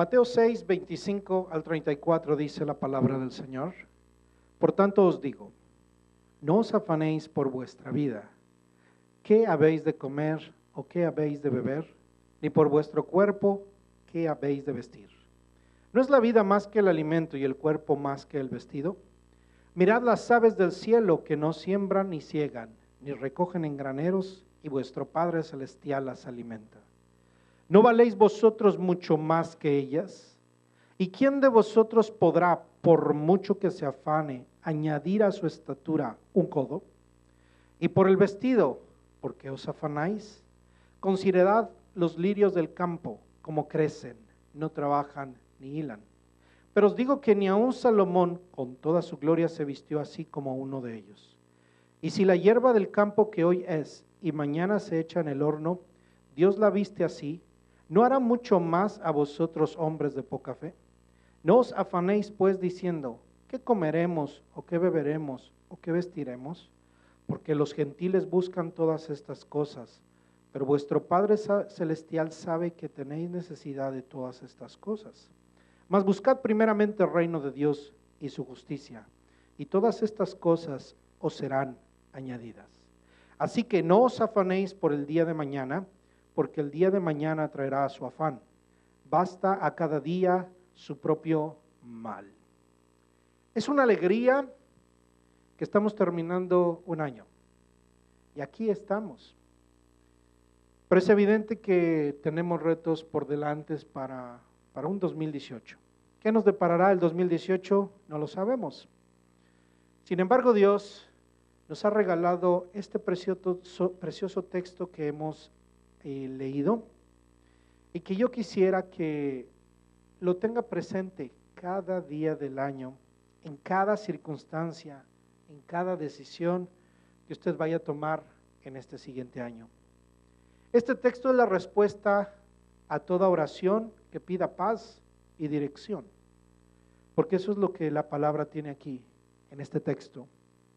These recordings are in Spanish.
Mateo 6, 25 al 34 dice la palabra del Señor. Por tanto os digo, no os afanéis por vuestra vida, qué habéis de comer o qué habéis de beber, ni por vuestro cuerpo, qué habéis de vestir. ¿No es la vida más que el alimento y el cuerpo más que el vestido? Mirad las aves del cielo que no siembran ni ciegan, ni recogen en graneros, y vuestro Padre Celestial las alimenta. ¿No valéis vosotros mucho más que ellas? ¿Y quién de vosotros podrá, por mucho que se afane, añadir a su estatura un codo? Y por el vestido, ¿por qué os afanáis? Considerad los lirios del campo, cómo crecen, no trabajan ni hilan. Pero os digo que ni aun Salomón, con toda su gloria, se vistió así como uno de ellos. Y si la hierba del campo que hoy es y mañana se echa en el horno, Dios la viste así, ¿no hará mucho más a vosotros, hombres de poca fe? No os afanéis pues diciendo, ¿qué comeremos o qué beberemos o qué vestiremos? Porque los gentiles buscan todas estas cosas, pero vuestro Padre Celestial sabe que tenéis necesidad de todas estas cosas. Mas buscad primeramente el reino de Dios y su justicia, y todas estas cosas os serán añadidas. Así que no os afanéis por el día de mañana, porque el día de mañana traerá su afán. Basta a cada día su propio mal. Es una alegría que estamos terminando un año. Y aquí estamos. Pero es evidente que tenemos retos por delante para un 2018. ¿Qué nos deparará el 2018? No lo sabemos. Sin embargo, Dios nos ha regalado este precioso texto que hemos leído y que yo quisiera que lo tenga presente cada día del año, en cada circunstancia, en cada decisión que usted vaya a tomar en este siguiente año. Este texto es la respuesta a toda oración que pida paz y dirección, porque eso es lo que la palabra tiene aquí en este texto,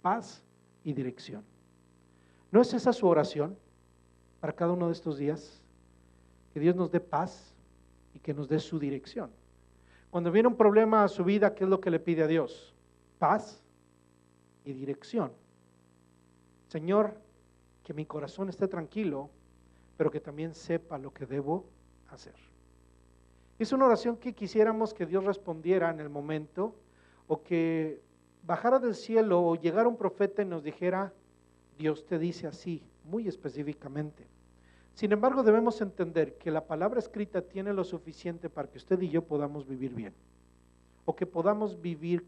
paz y dirección. ¿No es esa su oración para cada uno de estos días? Que Dios nos dé paz y que nos dé su dirección. Cuando viene un problema a su vida, ¿qué es lo que le pide a Dios? Paz y dirección. Señor, que mi corazón esté tranquilo, pero que también sepa lo que debo hacer. Es una oración que quisiéramos que Dios respondiera en el momento, o que bajara del cielo o llegara un profeta y nos dijera, Dios te dice así, muy específicamente. Sin embargo, debemos entender que la palabra escrita tiene lo suficiente para que usted y yo podamos vivir bien, o que podamos vivir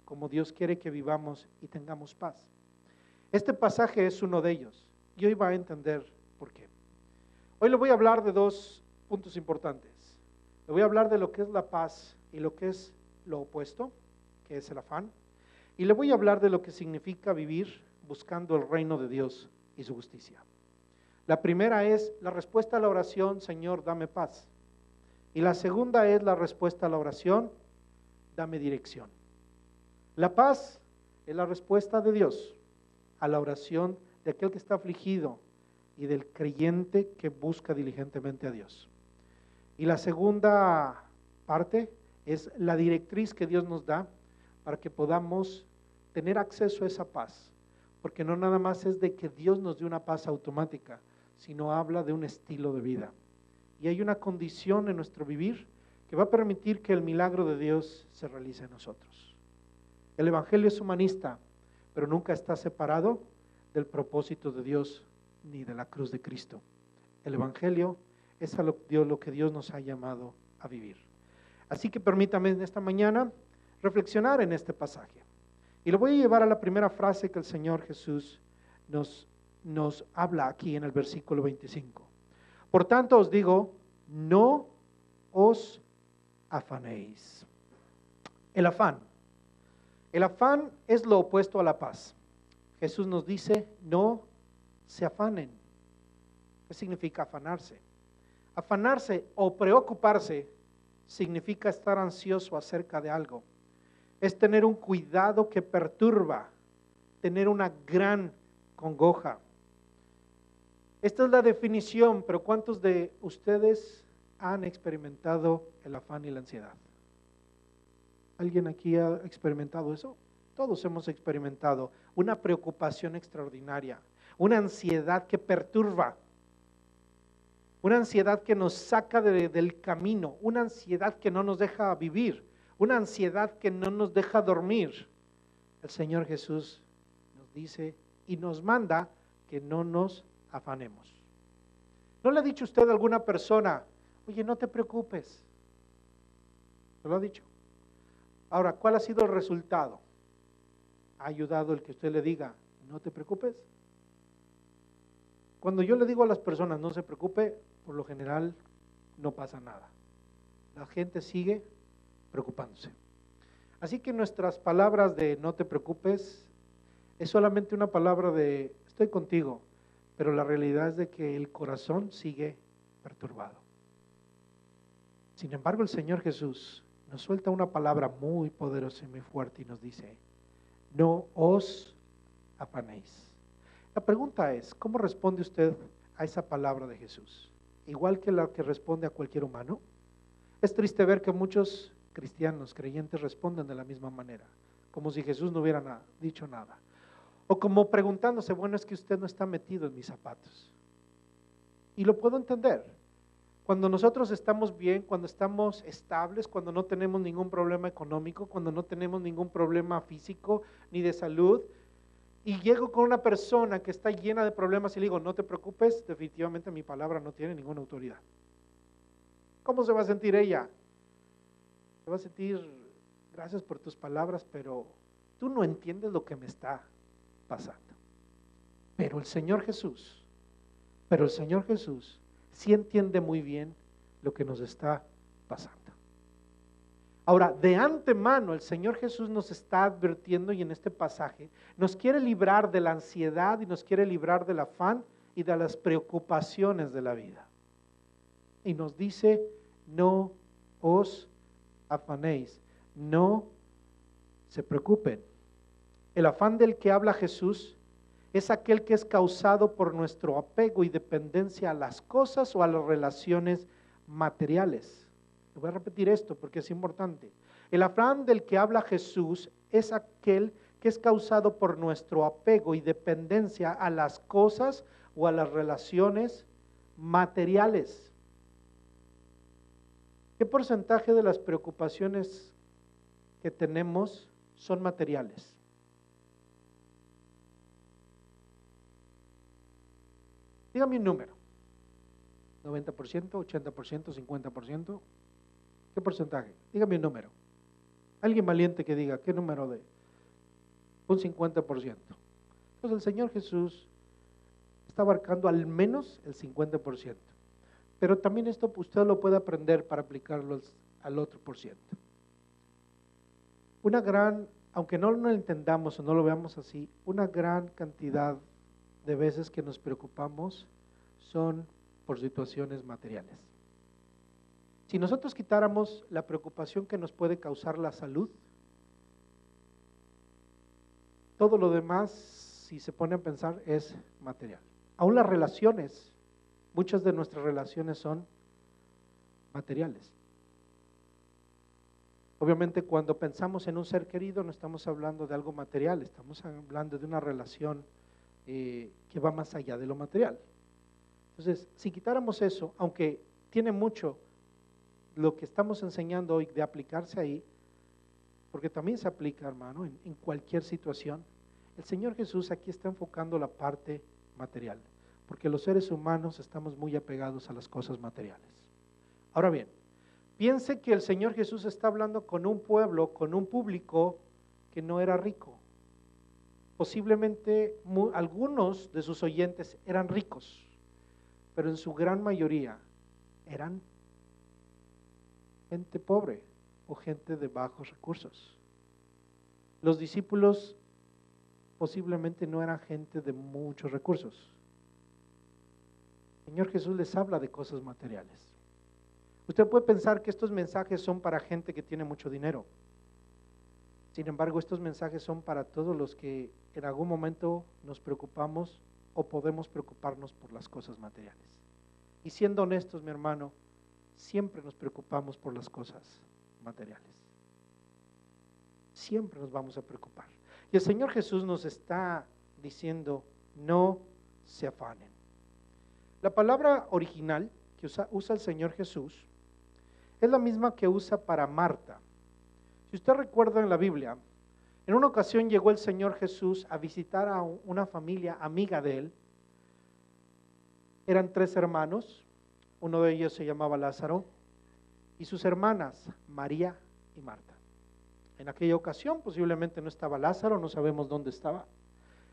como Dios quiere que vivamos y tengamos paz. Este pasaje es uno de ellos, y hoy va a entender por qué. Hoy le voy a hablar de dos puntos importantes. Le voy a hablar de lo que es la paz y lo que es lo opuesto, que es el afán. Y le voy a hablar de lo que significa vivir buscando el reino de Dios y su justicia. La primera es la respuesta a la oración, Señor, dame paz. Y la segunda es la respuesta a la oración, dame dirección. La paz es la respuesta de Dios a la oración de aquel que está afligido y del creyente que busca diligentemente a Dios. Y la segunda parte es la directriz que Dios nos da para que podamos tener acceso a esa paz, porque no nada más es de que Dios nos dé una paz automática, sino habla de un estilo de vida. Y hay una condición en nuestro vivir que va a permitir que el milagro de Dios se realice en nosotros. El evangelio es humanista, pero nunca está separado del propósito de Dios ni de la cruz de Cristo. El evangelio es a lo que Dios nos ha llamado a vivir. Así que permítame en esta mañana reflexionar en este pasaje. Y lo voy a llevar a la primera frase que el Señor Jesús nos habla aquí en el versículo 25. Por tanto os digo, no os afanéis. El afán. El afán es lo opuesto a la paz. Jesús nos dice, no se afanen. ¿Qué significa afanarse? Afanarse o preocuparse significa estar ansioso acerca de algo. Es tener un cuidado que perturba, tener una gran congoja. Esta es la definición, pero ¿cuántos de ustedes han experimentado el afán y la ansiedad? ¿Alguien aquí ha experimentado eso? Todos hemos experimentado una preocupación extraordinaria, una ansiedad que perturba, una ansiedad que nos saca del camino, una ansiedad que no nos deja vivir, una ansiedad que no nos deja dormir. El Señor Jesús nos dice y nos manda que no nos afanemos. ¿No le ha dicho usted a alguna persona, oye, no te preocupes? ¿No lo ha dicho? Ahora, ¿cuál ha sido el resultado? ¿Ha ayudado el que usted le diga, no te preocupes? Cuando yo le digo a las personas, no se preocupe, por lo general no pasa nada. La gente sigue preocupándose. Así que nuestras palabras de no te preocupes es solamente una palabra de estoy contigo, pero la realidad es de que el corazón sigue perturbado. Sin embargo, el Señor Jesús nos suelta una palabra muy poderosa y muy fuerte y nos dice, no os afanéis. La pregunta es, ¿cómo responde usted a esa palabra de Jesús? Igual que la que responde a cualquier humano. Es triste ver que muchos cristianos, creyentes, responden de la misma manera, como si Jesús no hubiera dicho nada. O como preguntándose, bueno, es que usted no está metido en mis zapatos. Y lo puedo entender. Cuando nosotros estamos bien, cuando estamos estables, cuando no tenemos ningún problema económico, cuando no tenemos ningún problema físico ni de salud, y llego con una persona que está llena de problemas y le digo, no te preocupes, definitivamente mi palabra no tiene ninguna autoridad. ¿Cómo se va a sentir ella? Se va a sentir, gracias por tus palabras, pero tú no entiendes lo que me está pasando. Pero el Señor Jesús sí entiende muy bien lo que nos está pasando. Ahora, de antemano el Señor Jesús nos está advirtiendo y en este pasaje nos quiere librar de la ansiedad y nos quiere librar del afán y de las preocupaciones de la vida. Y nos dice, no os afanéis, no se preocupen. El afán del que habla Jesús es aquel que es causado por nuestro apego y dependencia a las cosas o a las relaciones materiales. Voy a repetir esto porque es importante. El afán del que habla Jesús es aquel que es causado por nuestro apego y dependencia a las cosas o a las relaciones materiales. ¿Qué porcentaje de las preocupaciones que tenemos son materiales? Dígame un número. 90%, 80%, 50%. ¿Qué porcentaje? Dígame un número. Alguien valiente que diga, ¿qué número de? Un 50%. Entonces el Señor Jesús está abarcando al menos el 50%. Pero también esto usted lo puede aprender para aplicarlo al otro por ciento. Una gran, aunque no lo entendamos o no lo veamos así, una gran cantidad de veces que nos preocupamos son por situaciones materiales. Si nosotros quitáramos la preocupación que nos puede causar la salud, todo lo demás, si se pone a pensar, es material. Aún las relaciones, muchas de nuestras relaciones son materiales. Obviamente cuando pensamos en un ser querido no estamos hablando de algo material, estamos hablando de una relación que va más allá de lo material. Entonces, si quitáramos eso, aunque tiene mucho lo que estamos enseñando hoy de aplicarse ahí, porque también se aplica, hermano, en cualquier situación, el Señor Jesús aquí está enfocando la parte material, porque los seres humanos estamos muy apegados a las cosas materiales. Ahora bien, piense que el Señor Jesús está hablando con un pueblo, con un público que no era rico. Posiblemente algunos de sus oyentes eran ricos, pero en su gran mayoría eran gente pobre o gente de bajos recursos. Los discípulos posiblemente no eran gente de muchos recursos. El Señor Jesús les habla de cosas materiales. Usted puede pensar que estos mensajes son para gente que tiene mucho dinero. Sin embargo, estos mensajes son para todos los que en algún momento nos preocupamos o podemos preocuparnos por las cosas materiales. Y siendo honestos, mi hermano, siempre nos preocupamos por las cosas materiales. Siempre nos vamos a preocupar. Y el Señor Jesús nos está diciendo, no se afanen. La palabra original que usa el Señor Jesús es la misma que usa para Marta. Si usted recuerda en la Biblia, en una ocasión llegó el Señor Jesús a visitar a una familia amiga de él. Eran 3 hermanos, uno de ellos se llamaba Lázaro, y sus hermanas, María y Marta. En aquella ocasión posiblemente no estaba Lázaro, no sabemos dónde estaba.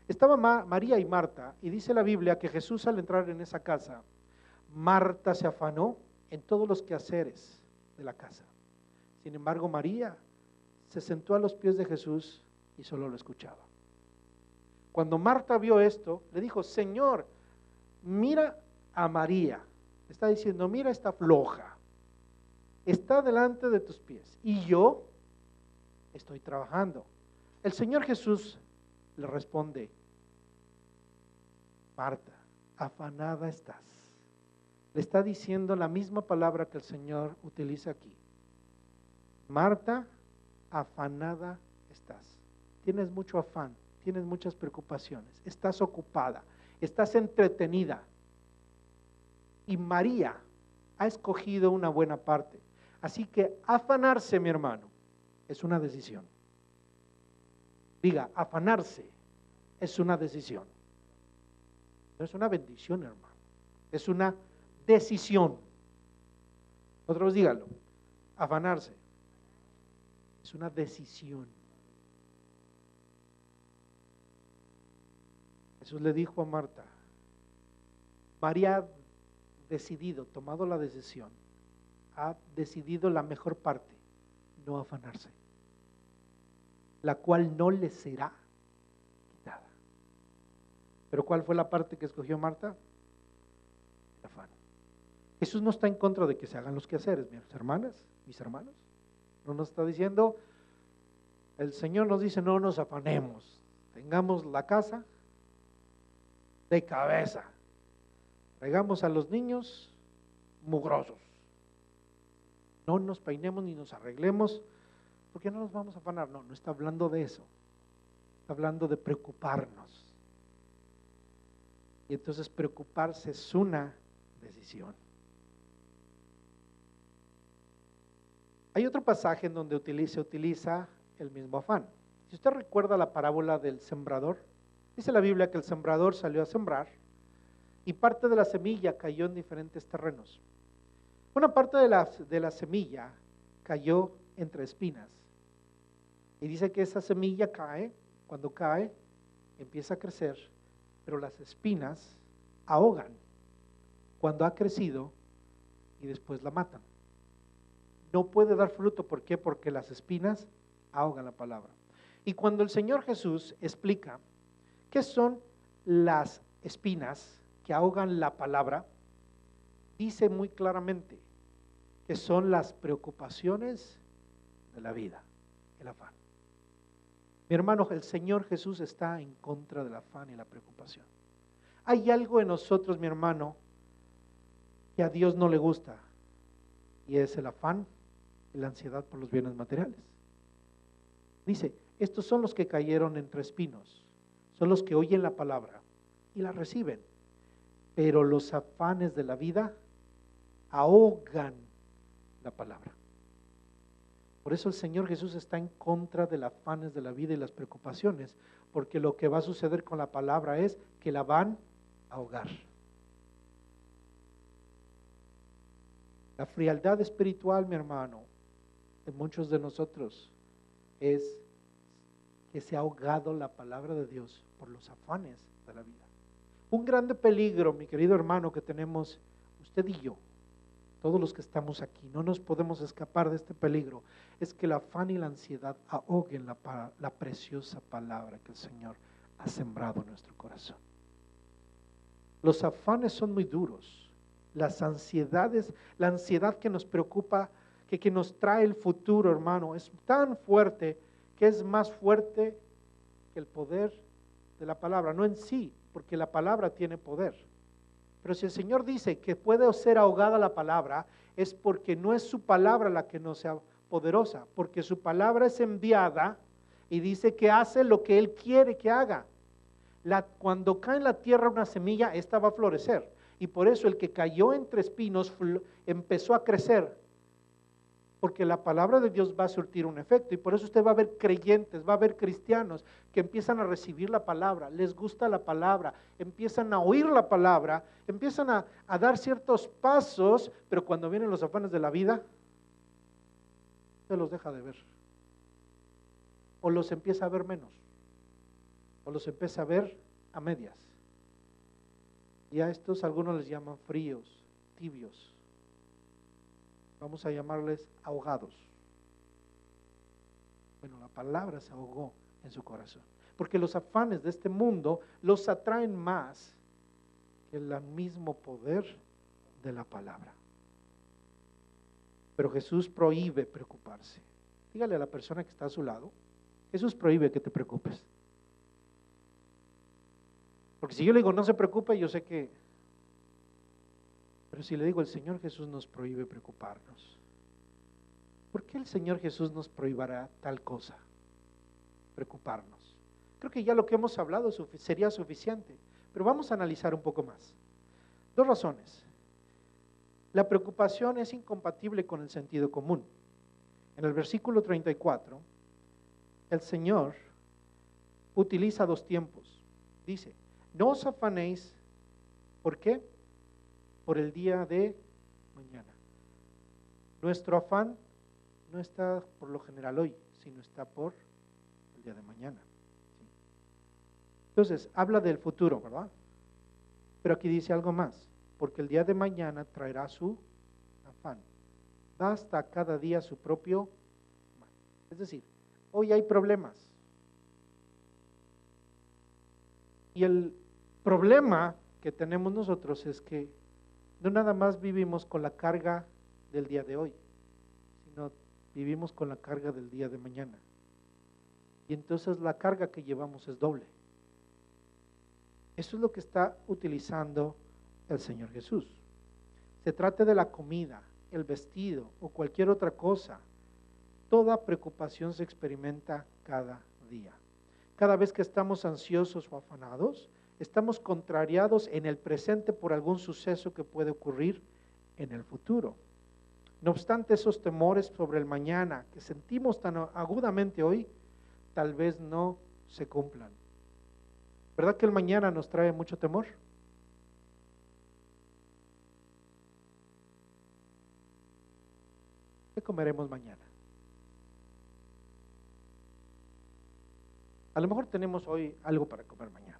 Estaba María y Marta, y dice la Biblia que Jesús al entrar en esa casa, Marta se afanó en todos los quehaceres de la casa. Sin embargo, María se sentó a los pies de Jesús y solo lo escuchaba. Cuando Marta vio esto, le dijo, Señor, mira a María. Está diciendo, mira esta floja. Está delante de tus pies. Y yo estoy trabajando. El Señor Jesús le responde, Marta, afanada estás. Le está diciendo la misma palabra que el Señor utiliza aquí. Marta, afanada estás. Tienes mucho afán, tienes muchas preocupaciones, estás ocupada, estás entretenida. Y María ha escogido una buena parte. Así que afanarse, mi hermano, es una decisión. Diga, afanarse es una decisión. No es una bendición, hermano. Es una decisión. Otra vez dígalo. Afanarse es una decisión. Jesús le dijo a Marta, María ha decidido, tomado la decisión, ha decidido la mejor parte, no afanarse, la cual no le será quitada. ¿Pero cuál fue la parte que escogió Marta? El afán. Jesús no está en contra de que se hagan los quehaceres, mis hermanas, mis hermanos. No nos está diciendo, el Señor nos dice no nos afanemos, tengamos la casa de cabeza, traigamos a los niños mugrosos, no nos peinemos ni nos arreglemos, porque no nos vamos a afanar. No, no está hablando de eso, está hablando de preocuparnos. Y entonces preocuparse es una decisión. Hay otro pasaje en donde se utiliza el mismo afán. Si usted recuerda la parábola del sembrador, dice la Biblia que el sembrador salió a sembrar y parte de la semilla cayó en diferentes terrenos. Una parte de la semilla cayó entre espinas. Y dice que esa semilla cae, cuando cae, empieza a crecer, pero las espinas ahogan cuando ha crecido y después la matan. No puede dar fruto, ¿por qué? Porque las espinas ahogan la palabra. Y cuando el Señor Jesús explica qué son las espinas que ahogan la palabra, dice muy claramente que son las preocupaciones de la vida, el afán. Mi hermano, el Señor Jesús está en contra del afán y la preocupación. Hay algo en nosotros, mi hermano, que a Dios no le gusta, y es el afán y la ansiedad por los bienes materiales. Dice, estos son los que cayeron entre espinos, son los que oyen la palabra y la reciben, pero los afanes de la vida ahogan la palabra. Por eso el Señor Jesús está en contra de los afanes de la vida y las preocupaciones, porque lo que va a suceder con la palabra es que la van a ahogar. La frialdad espiritual, mi hermano, de muchos de nosotros es que se ha ahogado la palabra de Dios por los afanes de la vida. Un grande peligro, mi querido hermano, que tenemos usted y yo, todos los que estamos aquí, no nos podemos escapar de este peligro, es que el afán y la ansiedad ahoguen la preciosa palabra que el Señor ha sembrado en nuestro corazón. Los afanes son muy duros, las ansiedades, la ansiedad que nos preocupa, que nos trae el futuro, hermano, es tan fuerte que es más fuerte que el poder de la palabra, no en sí, porque la palabra tiene poder, Pero si el Señor dice que puede ser ahogada la palabra, es porque no es su palabra la que no sea poderosa, porque su palabra es enviada y dice que hace lo que Él quiere que haga. Cuando cae en la tierra una semilla, esta va a florecer. Y por eso el que cayó entre espinos empezó a crecer. Porque la palabra de Dios va a surtir un efecto. Y por eso usted va a ver creyentes, va a ver cristianos que empiezan a recibir la palabra, les gusta la palabra, empiezan a oír la palabra, empiezan a dar ciertos pasos, pero cuando vienen los afanes de la vida, se los deja de ver. O los empieza a ver menos. O los empieza a ver a medias. Y a estos algunos les llaman fríos, tibios. Vamos a llamarles ahogados. Bueno, la palabra se ahogó en su corazón. Porque los afanes de este mundo los atraen más que el mismo poder de la palabra. Pero Jesús prohíbe preocuparse. Dígale a la persona que está a su lado, Jesús prohíbe que te preocupes. Porque si yo le digo no se preocupe, yo sé que... Pero si le digo el Señor Jesús nos prohíbe preocuparnos, ¿por qué el Señor Jesús nos prohibirá tal cosa? Preocuparnos. Creo que ya lo que hemos hablado sería suficiente, pero vamos a analizar un poco más. Dos razones. La preocupación es incompatible con el sentido común. En el versículo 34, el Señor utiliza dos tiempos. Dice, no os afanéis, ¿por qué? Por el día de mañana. Nuestro afán no está por lo general hoy, sino está por el día de mañana. ¿Sí? Entonces, habla del futuro, ¿verdad? Pero aquí dice algo más, porque el día de mañana traerá su afán. Basta cada día su propio mal. Es decir, hoy hay problemas. Y el problema que tenemos nosotros es que no nada más vivimos con la carga del día de hoy, sino vivimos con la carga del día de mañana. Y entonces la carga que llevamos es doble. Eso es lo que está utilizando el Señor Jesús. Se trate de la comida, el vestido o cualquier otra cosa, toda preocupación se experimenta cada día. Cada vez que estamos ansiosos o afanados, estamos contrariados en el presente por algún suceso que puede ocurrir en el futuro. No obstante, esos temores sobre el mañana que sentimos tan agudamente hoy, tal vez no se cumplan. ¿Verdad que el mañana nos trae mucho temor? ¿Qué comeremos mañana? A lo mejor tenemos hoy algo para comer mañana.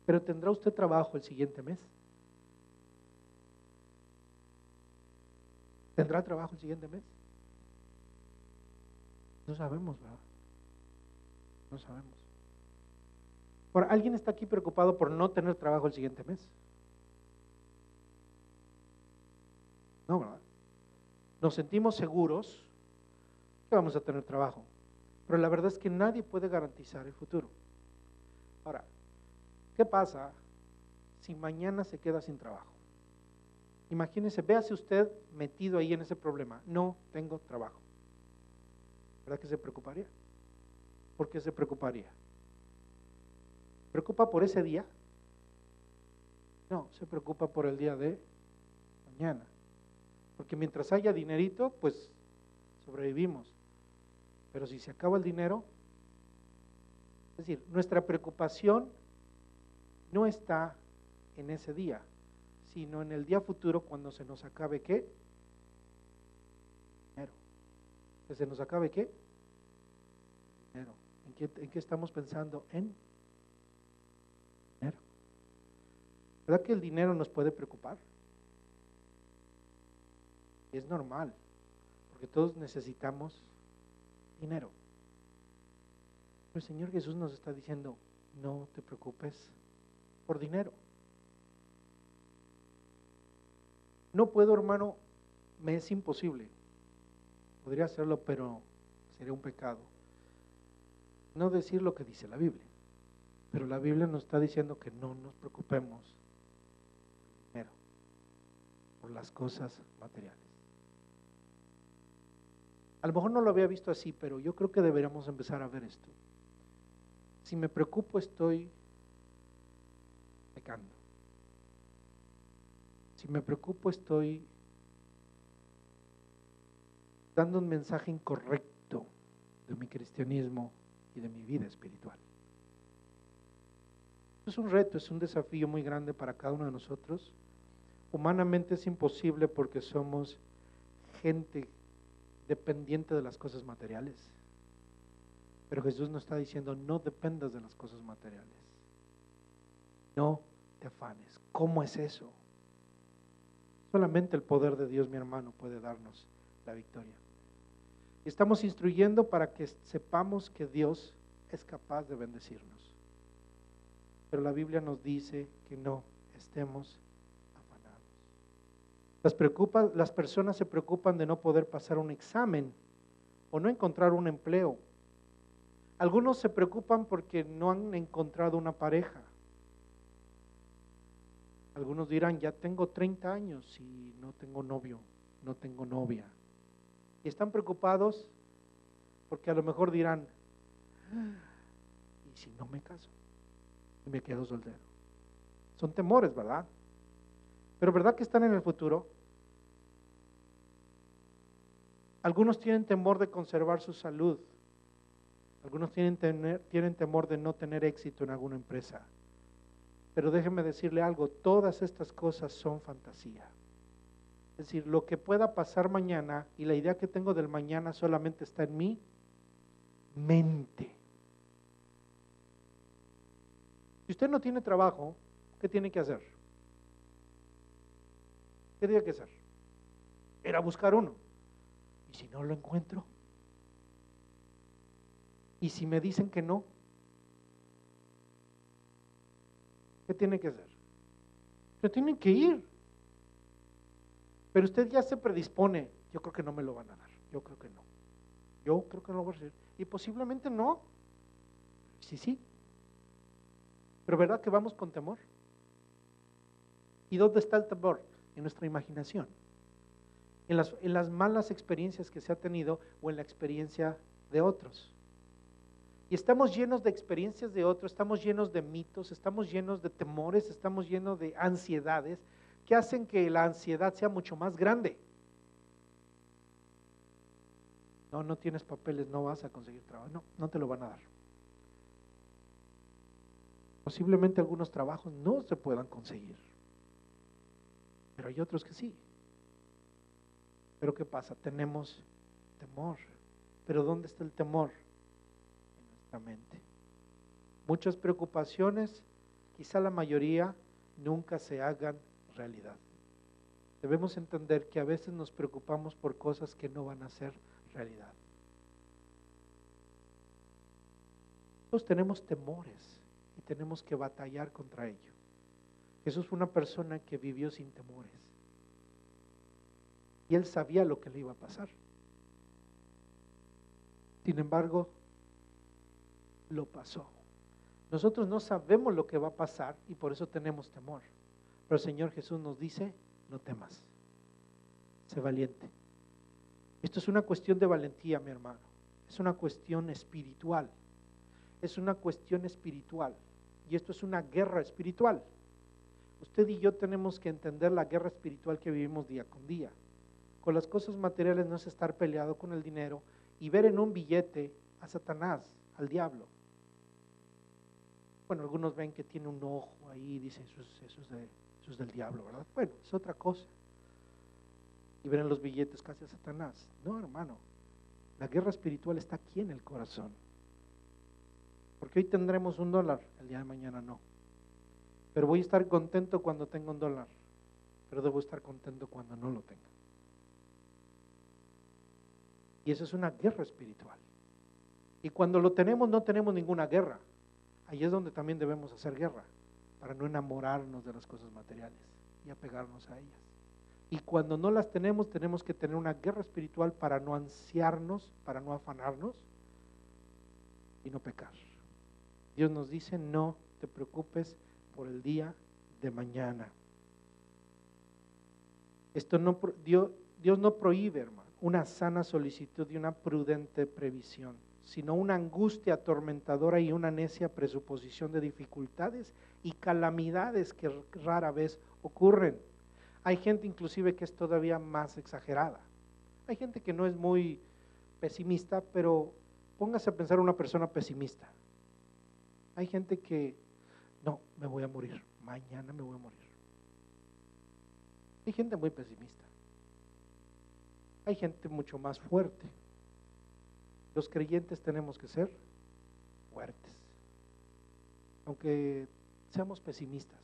Pero ¿tendrá usted trabajo el siguiente mes? ¿Tendrá trabajo el siguiente mes? No sabemos, ¿verdad? No sabemos. Ahora, ¿alguien está aquí preocupado por no tener trabajo el siguiente mes? No, ¿verdad? Nos sentimos seguros que vamos a tener trabajo, pero la verdad es que nadie puede garantizar el futuro. Ahora, ¿qué pasa si mañana se queda sin trabajo? Imagínese, véase usted metido ahí en ese problema. No tengo trabajo. ¿Verdad que se preocuparía? ¿Por qué se preocuparía? ¿Preocupa por ese día? No, se preocupa por el día de mañana. Porque mientras haya dinerito, pues sobrevivimos. Pero si se acaba el dinero, es decir, nuestra preocupación no está en ese día, sino en el día futuro cuando se nos acabe ¿qué? Dinero. ¿Que se nos acabe qué? Dinero. ¿En qué estamos pensando? En dinero. ¿Verdad que el dinero nos puede preocupar? Es normal, porque todos necesitamos dinero. Pero el Señor Jesús nos está diciendo, no te preocupes por dinero. No puedo, hermano, me es imposible. Podría hacerlo, pero sería un pecado. No decir lo que dice la Biblia. Pero la Biblia nos está diciendo que no nos preocupemos primero por las cosas materiales. A lo mejor no lo había visto así, pero yo creo que deberíamos empezar a ver esto. Si me preocupo, estoy pecando. Si me preocupo, estoy dando un mensaje incorrecto de mi cristianismo y de mi vida espiritual. Es un reto, es un desafío muy grande para cada uno de nosotros. Humanamente es imposible porque somos gente dependiente de las cosas materiales. Pero Jesús nos está diciendo, no dependas de las cosas materiales. No te afanes. ¿Cómo es eso? Solamente el poder de Dios, mi hermano, puede darnos la victoria. Y estamos instruyendo para que sepamos que Dios es capaz de bendecirnos. Pero la Biblia nos dice que no estemos afanados. Las personas se preocupan de no poder pasar un examen o no encontrar un empleo. Algunos se preocupan porque no han encontrado una pareja. Algunos dirán, ya tengo 30 años y no tengo novio, no tengo novia. Y están preocupados porque a lo mejor dirán, ¿y si no me caso? Y me quedo soltero. Son temores, ¿verdad? Pero ¿verdad que están en el futuro? Algunos tienen temor de conservar su salud. Algunos tienen temor de no tener éxito en alguna empresa. Pero déjeme decirle algo, todas estas cosas son fantasía. Es decir, lo que pueda pasar mañana y la idea que tengo del mañana solamente está en mi mente. Si usted no tiene trabajo, ¿qué tiene que hacer? ¿Qué tiene que hacer? Ir a buscar uno. ¿Y si no lo encuentro? ¿Y si me dicen que no? ¿Qué tiene que hacer? Pero tienen que ir. Pero usted ya se predispone. Yo creo que no me lo van a dar. Yo creo que no. Yo creo que no lo voy a recibir. Y posiblemente no. Sí, sí. Pero ¿verdad que vamos con temor? ¿Y dónde está el temor? En nuestra imaginación. En las malas experiencias que se ha tenido o en la experiencia de otros. Y estamos llenos de experiencias de otros, estamos llenos de mitos, estamos llenos de temores, estamos llenos de ansiedades que hacen que la ansiedad sea mucho más grande. No, no tienes papeles, no vas a conseguir trabajo. No, no te lo van a dar. Posiblemente algunos trabajos no se puedan conseguir, pero hay otros que sí. Pero ¿qué pasa? Tenemos temor. ¿Pero dónde está el temor? En nuestra mente. Muchas preocupaciones, quizá la mayoría, nunca se hagan realidad. Debemos entender que a veces nos preocupamos por cosas que no van a ser realidad. Todos tenemos temores y tenemos que batallar contra ello. Jesús fue una persona que vivió sin temores. Y él sabía lo que le iba a pasar. Sin embargo, lo pasó. Nosotros no sabemos lo que va a pasar y por eso tenemos temor. Pero el Señor Jesús nos dice, no temas, sé valiente. Esto es una cuestión de valentía, mi hermano. Es una cuestión espiritual. Es una cuestión espiritual. Y esto es una guerra espiritual. Usted y yo tenemos que entender la guerra espiritual que vivimos día con día. Con las cosas materiales no es estar peleado con el dinero y ver en un billete a Satanás, al diablo. Bueno, algunos ven que tiene un ojo ahí y dicen, eso es del diablo, ¿verdad? Bueno, es otra cosa. Y ven en los billetes casi a Satanás. No, hermano, la guerra espiritual está aquí en el corazón. Porque hoy tendremos $1, el día de mañana no. Pero voy a estar contento cuando tenga $1, pero debo estar contento cuando no lo tenga. Y eso es una guerra espiritual. Y cuando lo tenemos, no tenemos ninguna guerra. Ahí es donde también debemos hacer guerra, para no enamorarnos de las cosas materiales y apegarnos a ellas. Y cuando no las tenemos, tenemos que tener una guerra espiritual para no ansiarnos, para no afanarnos y no pecar. Dios nos dice, no te preocupes por el día de mañana. Dios no prohíbe, hermano, una sana solicitud y una prudente previsión, sino una angustia atormentadora y una necia presuposición de dificultades y calamidades que rara vez ocurren. Hay gente inclusive que es todavía más exagerada. Hay gente que no es muy pesimista, pero póngase a pensar una persona pesimista. Hay gente que, no, me voy a morir, mañana me voy a morir. Hay gente muy pesimista. Hay gente mucho más fuerte. Los creyentes tenemos que ser fuertes, aunque seamos pesimistas.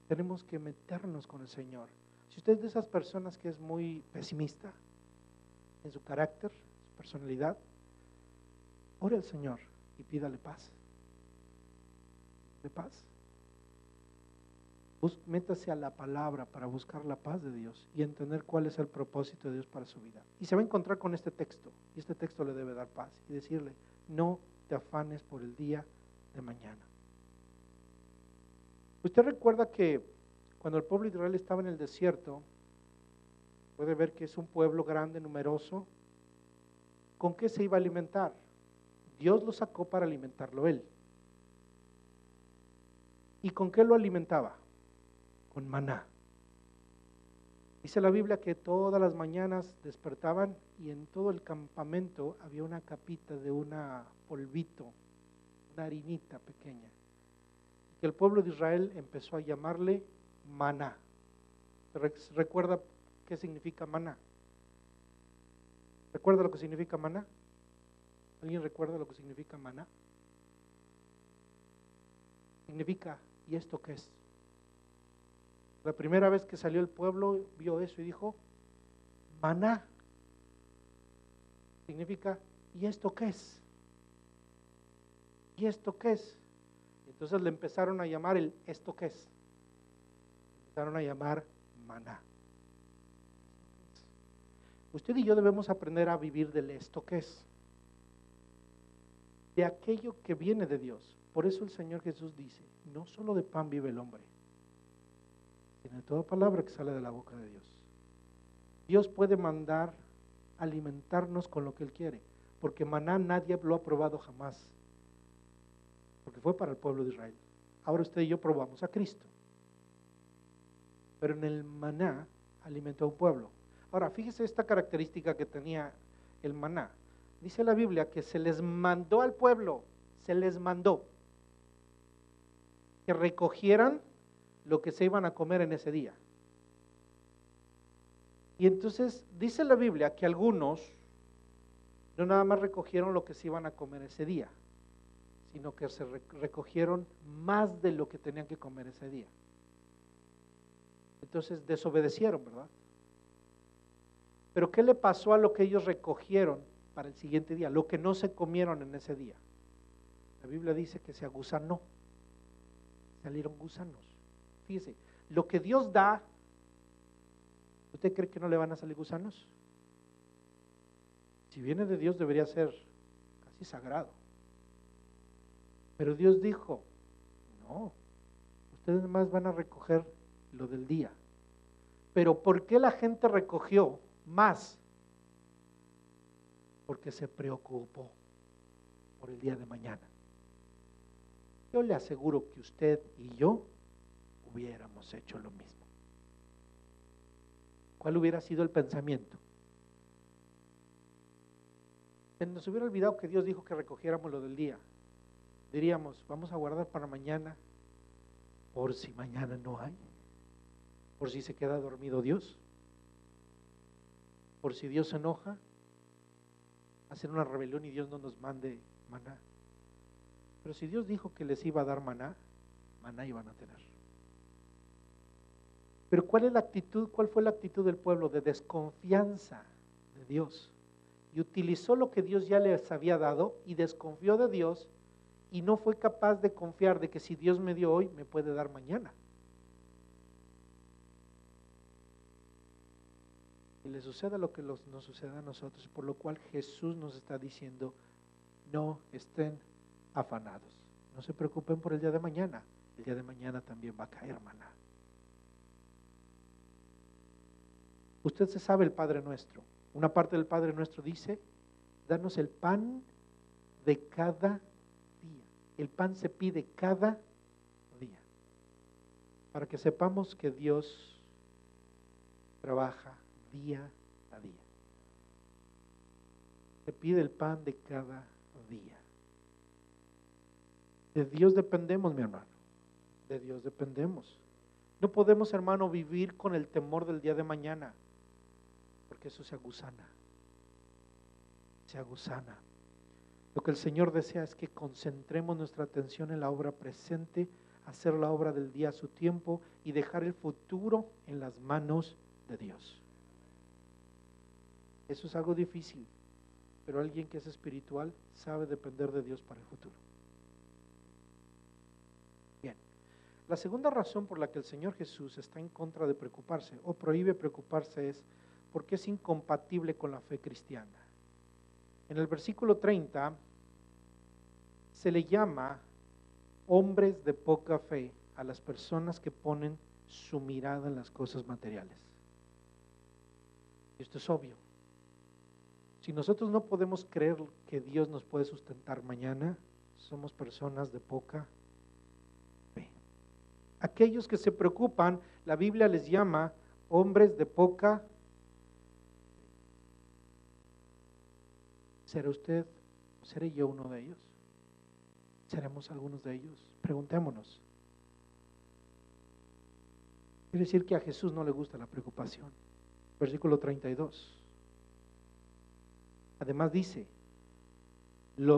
Tenemos que meternos con el Señor. Si usted es de esas personas que es muy pesimista en su carácter, su personalidad, ore al Señor y pídale paz. De paz. Métase a la palabra para buscar la paz de Dios y entender cuál es el propósito de Dios para su vida. Y se va a encontrar con este texto, y este texto le debe dar paz y decirle, no te afanes por el día de mañana. Usted recuerda que cuando el pueblo de Israel estaba en el desierto, puede ver que es un pueblo grande, numeroso. ¿Con qué se iba a alimentar? Dios lo sacó para alimentarlo él. ¿Y con qué lo alimentaba? Con maná. Dice la Biblia que todas las mañanas despertaban y en todo el campamento había una capita de una polvito, una harinita pequeña. Que el pueblo de Israel empezó a llamarle maná. ¿Recuerda qué significa maná? ¿Recuerda lo que significa maná? ¿Alguien recuerda lo que significa maná? Significa, ¿y esto qué es? La primera vez que salió el pueblo vio eso y dijo, maná. Significa, ¿y esto qué es? ¿Y esto qué es? Entonces le empezaron a llamar el ¿esto qué es? Empezaron a llamar maná. Usted y yo debemos aprender a vivir del esto qué es. De aquello que viene de Dios. Por eso el Señor Jesús dice, no solo de pan vive el hombre, sino de toda palabra que sale de la boca de Dios. Dios puede mandar alimentarnos con lo que Él quiere, porque maná nadie lo ha probado jamás, porque fue para el pueblo de Israel. Ahora usted y yo probamos a Cristo, pero en el maná alimentó a un pueblo. Ahora fíjese esta característica que tenía el maná. Dice la Biblia que se les mandó al pueblo, se les mandó que recogieran lo que se iban a comer en ese día. Y entonces dice la Biblia que algunos no nada más recogieron lo que se iban a comer ese día, sino que se recogieron más de lo que tenían que comer ese día. Entonces desobedecieron, ¿verdad? Pero ¿qué le pasó a lo que ellos recogieron para el siguiente día? Lo que no se comieron en ese día. La Biblia dice que se agusanó, salieron gusanos. Fíjese, lo que Dios da, ¿usted cree que no le van a salir gusanos? Si viene de Dios debería ser casi sagrado. Pero Dios dijo, no, ustedes más van a recoger lo del día. Pero ¿por qué la gente recogió más? Porque se preocupó por el día de mañana. Yo le aseguro que usted y yo hubiéramos hecho lo mismo. ¿Cuál hubiera sido el pensamiento? Nos hubiera olvidado que Dios dijo que recogiéramos lo del día. Diríamos, vamos a guardar para mañana, por si mañana no hay, por si se queda dormido Dios, por si Dios se enoja, hacer una rebelión y Dios no nos mande maná. Pero si Dios dijo que les iba a dar maná, maná iban a tener. Pero ¿cuál es la actitud? ¿Cuál fue la actitud del pueblo? De desconfianza de Dios. Y utilizó lo que Dios ya les había dado y desconfió de Dios y no fue capaz de confiar de que si Dios me dio hoy, me puede dar mañana. Y le suceda lo que nos sucede a nosotros, por lo cual Jesús nos está diciendo, no estén afanados. No se preocupen por el día de mañana. El día de mañana también va a caer maná. Usted se sabe el Padre Nuestro. Una parte del Padre Nuestro dice, danos el pan de cada día. El pan se pide cada día. Para que sepamos que Dios trabaja día a día. Se pide el pan de cada día. De Dios dependemos, mi hermano. De Dios dependemos. No podemos, hermano, vivir con el temor del día de mañana, porque eso se aguzana. Se aguzana. Lo que el Señor desea es que concentremos nuestra atención en la obra presente, hacer la obra del día a su tiempo y dejar el futuro en las manos de Dios. Eso es algo difícil, pero alguien que es espiritual sabe depender de Dios para el futuro. Bien, la segunda razón por la que el Señor Jesús está en contra de preocuparse o prohíbe preocuparse es porque es incompatible con la fe cristiana. En el versículo 30 se le llama hombres de poca fe a las personas que ponen su mirada en las cosas materiales. Y esto es obvio. Si nosotros no podemos creer que Dios nos puede sustentar mañana, somos personas de poca fe. Aquellos que se preocupan, la Biblia les llama hombres de poca fe. ¿Será usted, seré yo uno de ellos? ¿Seremos algunos de ellos? Preguntémonos. Quiere decir que a Jesús no le gusta la preocupación. Versículo 32. Además dice,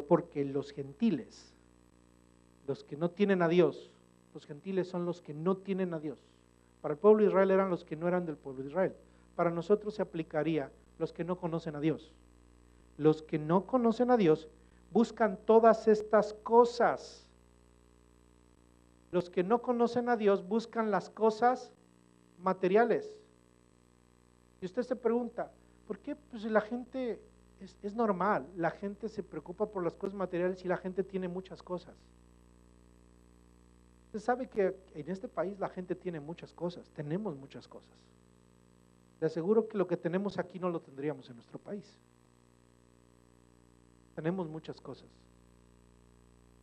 porque los gentiles, los que no tienen a Dios, los gentiles son los que no tienen a Dios. Para el pueblo de Israel eran los que no eran del pueblo de Israel. Para nosotros se aplicaría los que no conocen a Dios. Los que no conocen a Dios buscan todas estas cosas. Los que no conocen a Dios buscan las cosas materiales. Y usted se pregunta, ¿por qué? Pues la gente es normal, la gente se preocupa por las cosas materiales y la gente tiene muchas cosas. Usted sabe que en este país la gente tiene muchas cosas, tenemos muchas cosas. Le aseguro que lo que tenemos aquí no lo tendríamos en nuestro país. Tenemos muchas cosas.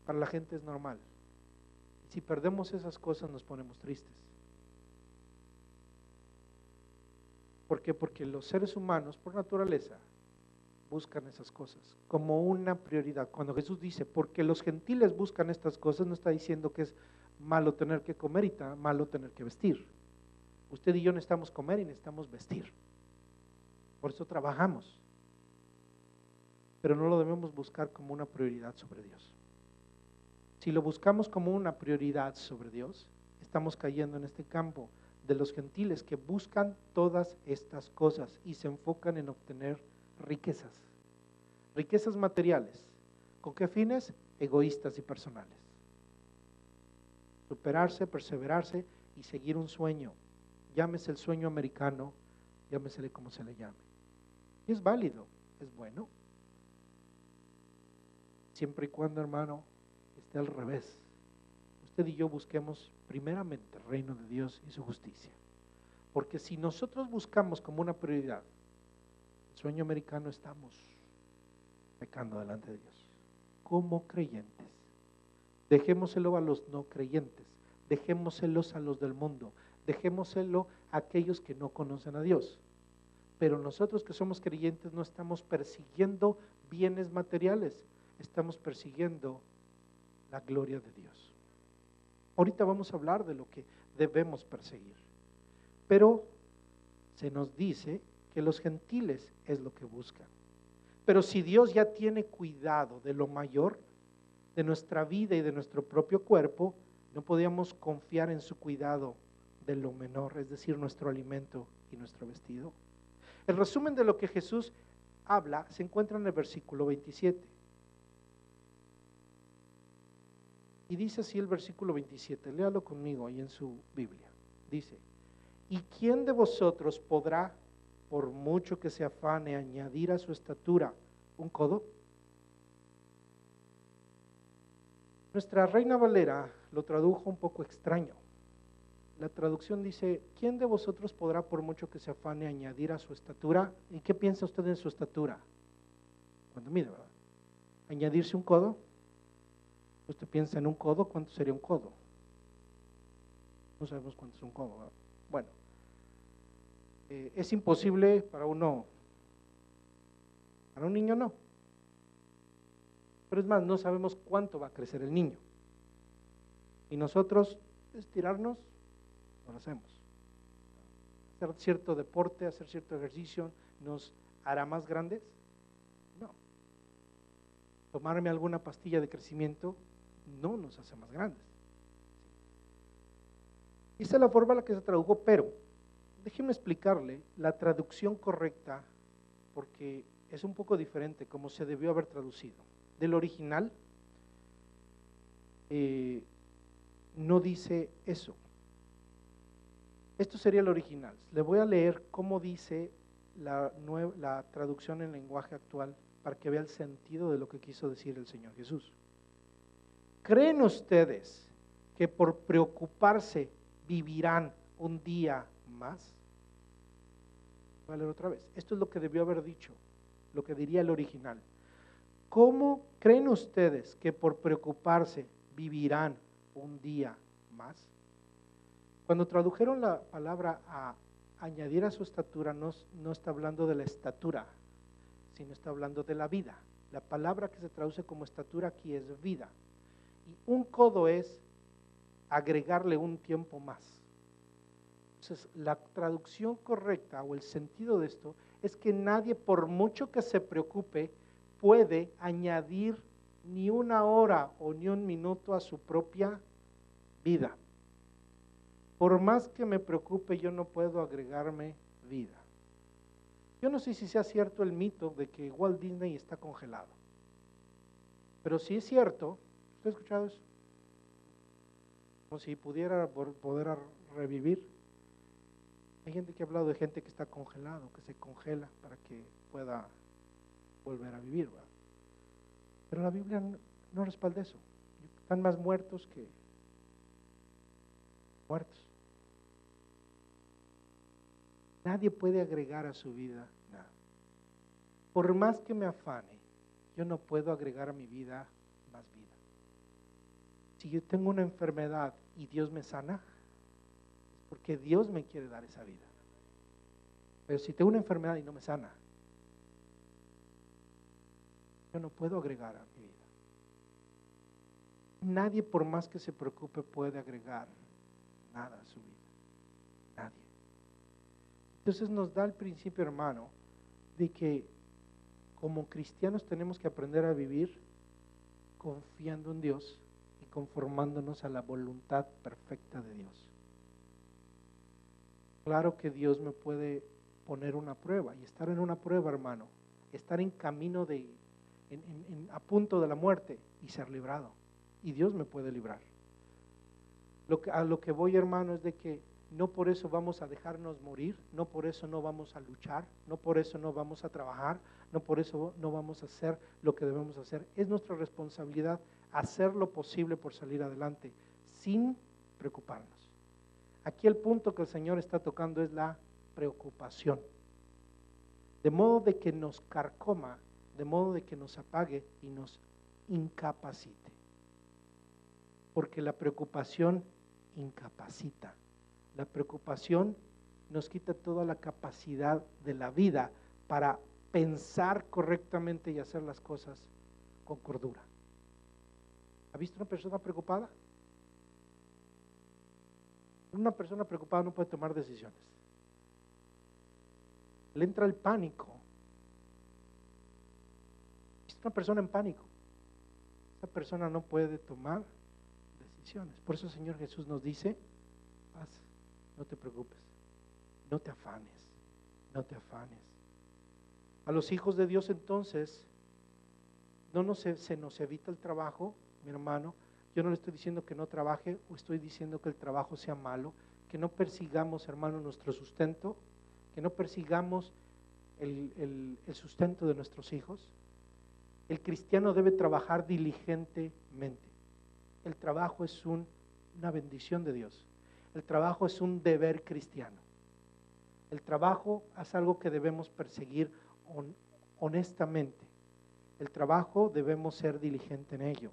Para la gente es normal. Si perdemos esas cosas nos ponemos tristes. ¿Por qué? Porque los seres humanos, por naturaleza, buscan esas cosas como una prioridad. Cuando Jesús dice, porque los gentiles buscan estas cosas, no está diciendo que es malo tener que comer y malo tener que vestir. Usted y yo necesitamos comer y necesitamos vestir. Por eso trabajamos. Pero no lo debemos buscar como una prioridad sobre Dios. Si lo buscamos como una prioridad sobre Dios, estamos cayendo en este campo de los gentiles que buscan todas estas cosas y se enfocan en obtener riquezas materiales. ¿Con qué fines? Egoístas y personales. Superarse, perseverarse y seguir un sueño. Llámese el sueño americano, llámesele como se le llame. Y es válido, es bueno. Siempre y cuando, hermano, esté al revés. Usted y yo busquemos primeramente el reino de Dios y su justicia. Porque si nosotros buscamos como una prioridad el sueño americano, estamos pecando delante de Dios. Como creyentes. Dejémoselo a los no creyentes. Dejémoselos a los del mundo. Dejémoselo a aquellos que no conocen a Dios. Pero nosotros que somos creyentes no estamos persiguiendo bienes materiales. Estamos persiguiendo la gloria de Dios. Ahorita vamos a hablar de lo que debemos perseguir. Pero se nos dice que los gentiles es lo que buscan. Pero si Dios ya tiene cuidado de lo mayor, de nuestra vida y de nuestro propio cuerpo, no podíamos confiar en su cuidado de lo menor, es decir, nuestro alimento y nuestro vestido. El resumen de lo que Jesús habla se encuentra en el versículo 27. Y dice así el versículo 27, léalo conmigo ahí en su Biblia. Dice, ¿y quién de vosotros podrá, por mucho que se afane, añadir a su estatura un codo? Nuestra Reina Valera lo tradujo un poco extraño. La traducción dice, ¿quién de vosotros podrá por mucho que se afane añadir a su estatura? ¿Y qué piensa usted en su estatura? Cuando mide, ¿verdad? ¿Añadirse un codo? Usted piensa en un codo, ¿cuánto sería un codo? No sabemos cuánto es un codo, ¿verdad? Bueno, es imposible para uno, para un niño no. Pero es más, no sabemos cuánto va a crecer el niño. Y nosotros, estirarnos, no lo hacemos. Hacer cierto deporte, hacer cierto ejercicio, ¿nos hará más grandes? No. Tomarme alguna pastilla de crecimiento no nos hace más grandes. Esa es la forma en la que se tradujo, pero déjeme explicarle la traducción correcta, porque es un poco diferente como se debió haber traducido. Del original no dice eso. Esto sería el original. Le voy a leer cómo dice la traducción en lenguaje actual para que vea el sentido de lo que quiso decir el Señor Jesús. ¿Creen ustedes que por preocuparse vivirán un día más? Voy a leer otra vez. Esto es lo que debió haber dicho, lo que diría el original. ¿Cómo creen ustedes que por preocuparse vivirán un día más? Cuando tradujeron la palabra a añadir a su estatura, no está hablando de la estatura, sino está hablando de la vida. La palabra que se traduce como estatura aquí es vida. Y un codo es agregarle un tiempo más. Entonces, la traducción correcta o el sentido de esto es que nadie, por mucho que se preocupe, puede añadir ni una hora o ni un minuto a su propia vida. Por más que me preocupe, yo no puedo agregarme vida. Yo no sé si sea cierto el mito de que Walt Disney está congelado. Pero si es cierto, ¿usted ha escuchado eso? Como si pudiera poder revivir. Hay gente que ha hablado de gente que está congelado, que se congela para que pueda volver a vivir, ¿verdad? Pero la Biblia no respalda eso. Están más muertos que muertos. Nadie puede agregar a su vida nada. Por más que me afane, yo no puedo agregar a mi vida más vida. Si yo tengo una enfermedad y Dios me sana, es porque Dios me quiere dar esa vida. Pero si tengo una enfermedad y no me sana, yo no puedo agregar a mi vida. Nadie, por más que se preocupe, puede agregar nada a su vida. Nadie. Entonces nos da el principio, hermano, de que como cristianos tenemos que aprender a vivir confiando en Dios y conformándonos a la voluntad perfecta de Dios. Claro que Dios me puede poner una prueba, y estar en una prueba, hermano, estar en camino a punto de la muerte y ser librado. Y Dios me puede librar. A lo que voy, hermano, es de que no por eso vamos a dejarnos morir, no por eso no vamos a luchar, no por eso no vamos a trabajar, no por eso no vamos a hacer lo que debemos hacer. Es nuestra responsabilidad hacer lo posible por salir adelante, sin preocuparnos. Aquí el punto que el Señor está tocando es la preocupación. De modo de que nos carcoma, de modo de que nos apague y nos incapacite. Porque la preocupación incapacita. La preocupación nos quita toda la capacidad de la vida para pensar correctamente y hacer las cosas con cordura. ¿Ha visto una persona preocupada? Una persona preocupada no puede tomar decisiones. Le entra el pánico. Es una persona en pánico. Esa persona no puede tomar decisiones. Por eso el Señor Jesús nos dice, paz, no te preocupes, no te afanes, no te afanes. A los hijos de Dios entonces, se nos evita el trabajo, mi hermano. Yo no le estoy diciendo que no trabaje o estoy diciendo que el trabajo sea malo, que no persigamos, hermano, nuestro sustento, que no persigamos el sustento de nuestros hijos. El cristiano debe trabajar diligentemente. el trabajo es una bendición de Dios. El trabajo es un deber cristiano. El trabajo es algo que debemos perseguir honestamente. El trabajo debemos ser diligentes en ello.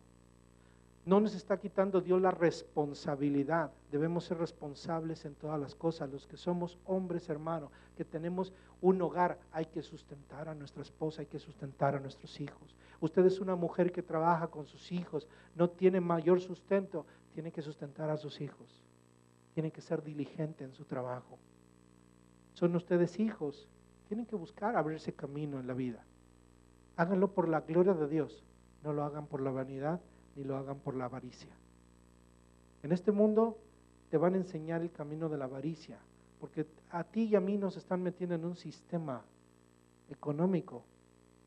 No nos está quitando Dios la responsabilidad. Debemos ser responsables en todas las cosas. Los que somos hombres, hermanos, que tenemos un hogar, hay que sustentar a nuestra esposa, hay que sustentar a nuestros hijos. Usted es una mujer que trabaja con sus hijos, no tiene mayor sustento, tiene que sustentar a sus hijos. Tiene que ser diligente en su trabajo. Son ustedes hijos, tienen que buscar abrirse camino en la vida. Háganlo por la gloria de Dios, no lo hagan por la vanidad ni lo hagan por la avaricia. En este mundo te van a enseñar el camino de la avaricia, porque a ti y a mí nos están metiendo en un sistema económico,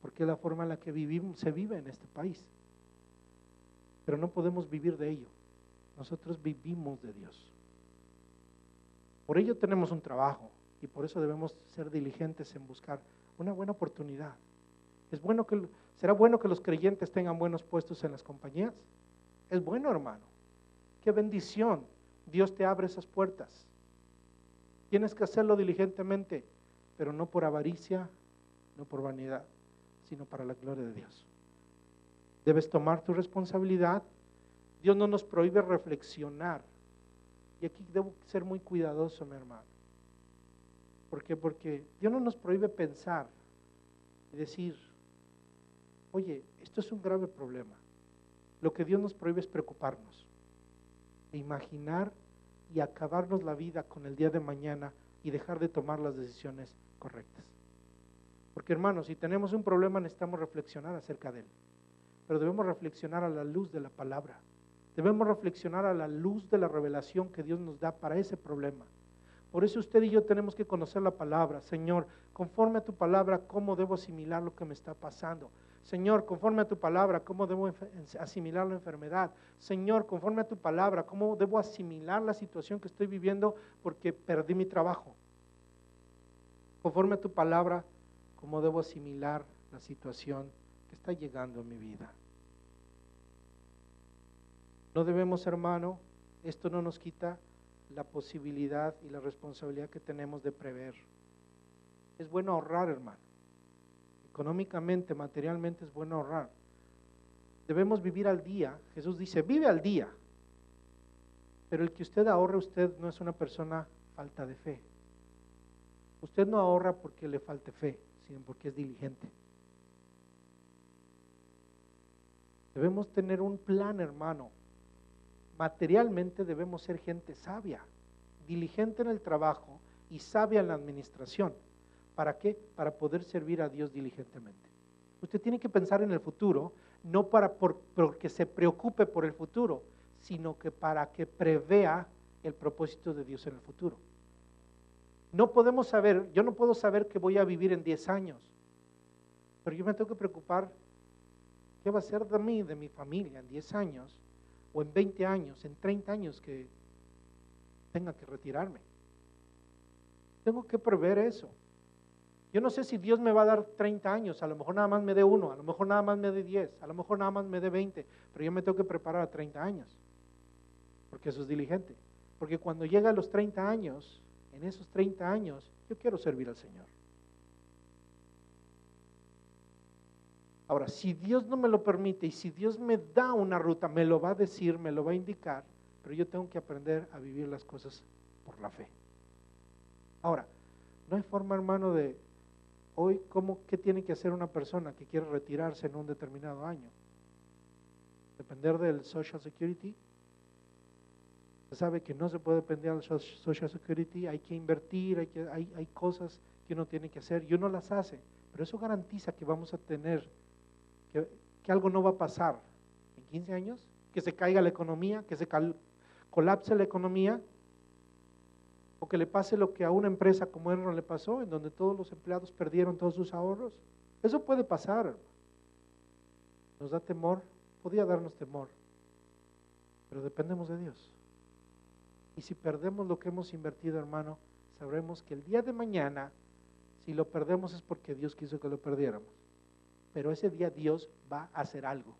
porque es la forma en la que se vive en este país. Pero no podemos vivir de ello, nosotros vivimos de Dios. Por ello tenemos un trabajo y por eso debemos ser diligentes en buscar una buena oportunidad. ¿Será bueno que los creyentes tengan buenos puestos en las compañías? Es bueno, hermano. Qué bendición. Dios te abre esas puertas. Tienes que hacerlo diligentemente, pero no por avaricia, no por vanidad, sino para la gloria de Dios. Debes tomar tu responsabilidad. Dios no nos prohíbe reflexionar. Y aquí debo ser muy cuidadoso, mi hermano. ¿Por qué? Porque Dios no nos prohíbe pensar y decir, oye, esto es un grave problema. Lo que Dios nos prohíbe es preocuparnos, e imaginar y acabarnos la vida con el día de mañana y dejar de tomar las decisiones correctas. Porque, hermanos, si tenemos un problema necesitamos reflexionar acerca de él, pero debemos reflexionar a la luz de la palabra. Debemos reflexionar a la luz de la revelación que Dios nos da para ese problema. Por eso usted y yo tenemos que conocer la palabra. Señor, conforme a tu palabra, ¿cómo debo asimilar lo que me está pasando? Señor, conforme a tu palabra, ¿cómo debo asimilar la enfermedad? Señor, conforme a tu palabra, ¿cómo debo asimilar la situación que estoy viviendo porque perdí mi trabajo? Conforme a tu palabra, ¿cómo debo asimilar la situación que está llegando a mi vida? No debemos, hermano, esto no nos quita la posibilidad y la responsabilidad que tenemos de prever. Es bueno ahorrar, hermano. Económicamente, materialmente es bueno ahorrar. Debemos vivir al día. Jesús dice, vive al día. Pero el que usted ahorre, usted no es una persona falta de fe. Usted no ahorra porque le falte fe, sino porque es diligente. Debemos tener un plan, hermano. Materialmente debemos ser gente sabia, diligente en el trabajo y sabia en la administración. ¿Para qué? Para poder servir a Dios diligentemente. Usted tiene que pensar en el futuro, no porque se preocupe por el futuro, sino que para que prevea el propósito de Dios en el futuro. No podemos saber, yo no puedo saber que voy a vivir en 10 años, pero yo me tengo que preocupar qué va a ser de mí, de mi familia en 10 años, o en 20 años, en 30 años que tenga que retirarme. Tengo que prever eso. Yo no sé si Dios me va a dar 30 años, a lo mejor nada más me dé 1, a lo mejor nada más me dé 10, a lo mejor nada más me dé 20, pero yo me tengo que preparar a 30 años, porque eso es diligente. Porque cuando llega a los 30 años, en esos 30 años, yo quiero servir al Señor. Ahora, si Dios no me lo permite y si Dios me da una ruta, me lo va a decir, me lo va a indicar, pero yo tengo que aprender a vivir las cosas por la fe. Ahora, no hay forma, hermano, de hoy, ¿qué tiene que hacer una persona que quiere retirarse en un determinado año? ¿Depender del Social Security? Se sabe que no se puede depender del Social Security, hay que invertir, hay cosas que uno tiene que hacer y uno las hace, pero eso garantiza que vamos a tener que algo no va a pasar en 15 años, que se caiga la economía, que se colapse la economía, o que le pase lo que a una empresa como Enron le pasó, en donde todos los empleados perdieron todos sus ahorros. Eso puede pasar, hermano. Nos da temor, podía darnos temor, pero dependemos de Dios. Y si perdemos lo que hemos invertido, hermano, sabremos que el día de mañana, si lo perdemos es porque Dios quiso que lo perdiéramos. Pero ese día Dios va a hacer algo,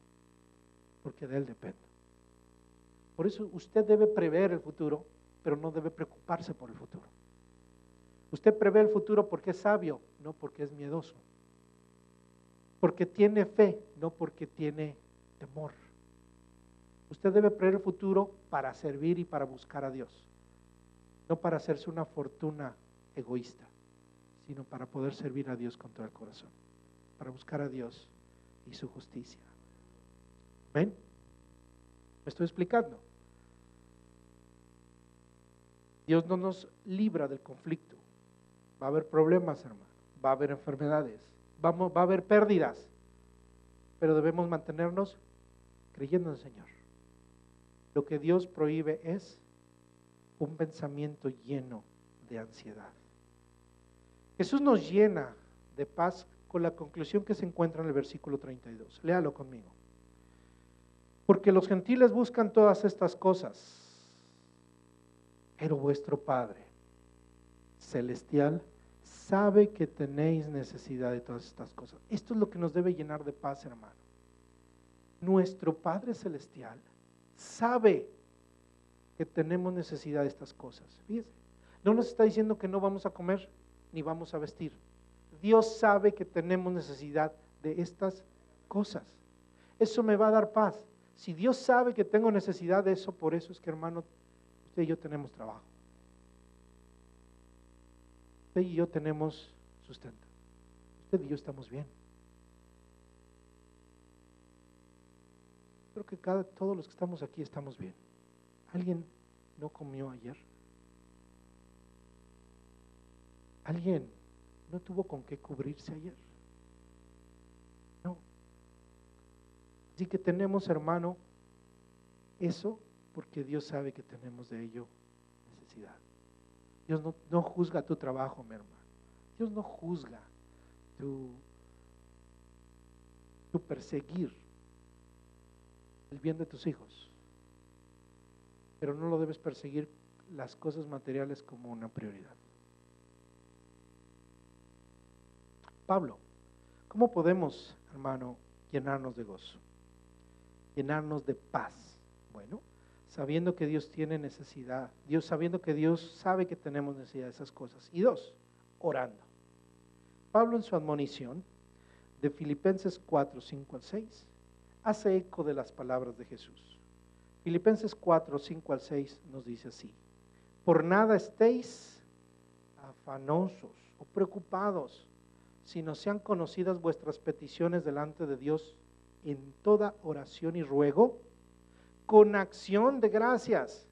porque de Él depende. Por eso usted debe prever el futuro, pero no debe preocuparse por el futuro. Usted prevé el futuro porque es sabio, no porque es miedoso. Porque tiene fe, no porque tiene temor. Usted debe prever el futuro para servir y para buscar a Dios. No para hacerse una fortuna egoísta, sino para poder servir a Dios con todo el corazón. Para buscar a Dios y su justicia. ¿Ven? ¿Me estoy explicando? Dios no nos libra del conflicto. Va a haber problemas, hermano. Va a haber enfermedades. Va a haber pérdidas. Pero debemos mantenernos creyendo en el Señor. Lo que Dios prohíbe es un pensamiento lleno de ansiedad. Jesús nos llena de paz con la conclusión que se encuentra en el versículo 32. Léalo conmigo. Porque los gentiles buscan todas estas cosas, pero vuestro Padre celestial sabe que tenéis necesidad de todas estas cosas. Esto es lo que nos debe llenar de paz, hermano. Nuestro Padre celestial sabe que tenemos necesidad de estas cosas. Fíjese, no nos está diciendo que no vamos a comer ni vamos a vestir. Dios sabe que tenemos necesidad de estas cosas. Eso me va a dar paz. Si Dios sabe que tengo necesidad de eso, por eso es que, hermano, usted y yo tenemos trabajo. Usted y yo tenemos sustento. Usted y yo estamos bien. Creo que todos los que estamos aquí estamos bien. ¿Alguien no comió ayer? ¿Alguien no tuvo con qué cubrirse ayer? No. Así que tenemos, hermano, eso porque Dios sabe que tenemos de ello necesidad. Dios no juzga tu trabajo, mi hermano. Dios no juzga tu perseguir el bien de tus hijos. Pero no lo debes perseguir las cosas materiales como una prioridad. Pablo, ¿cómo podemos, hermano, llenarnos de gozo? Llenarnos de paz. Bueno, sabiendo que Dios tiene necesidad, sabiendo que Dios sabe que tenemos necesidad de esas cosas. Y dos, orando. Pablo en su admonición de Filipenses 4, 5 al 6, hace eco de las palabras de Jesús. Filipenses 4, 5 al 6 nos dice así: por nada estéis afanosos o preocupados, sino sean conocidas vuestras peticiones delante de Dios en toda oración y ruego, con acción de gracias.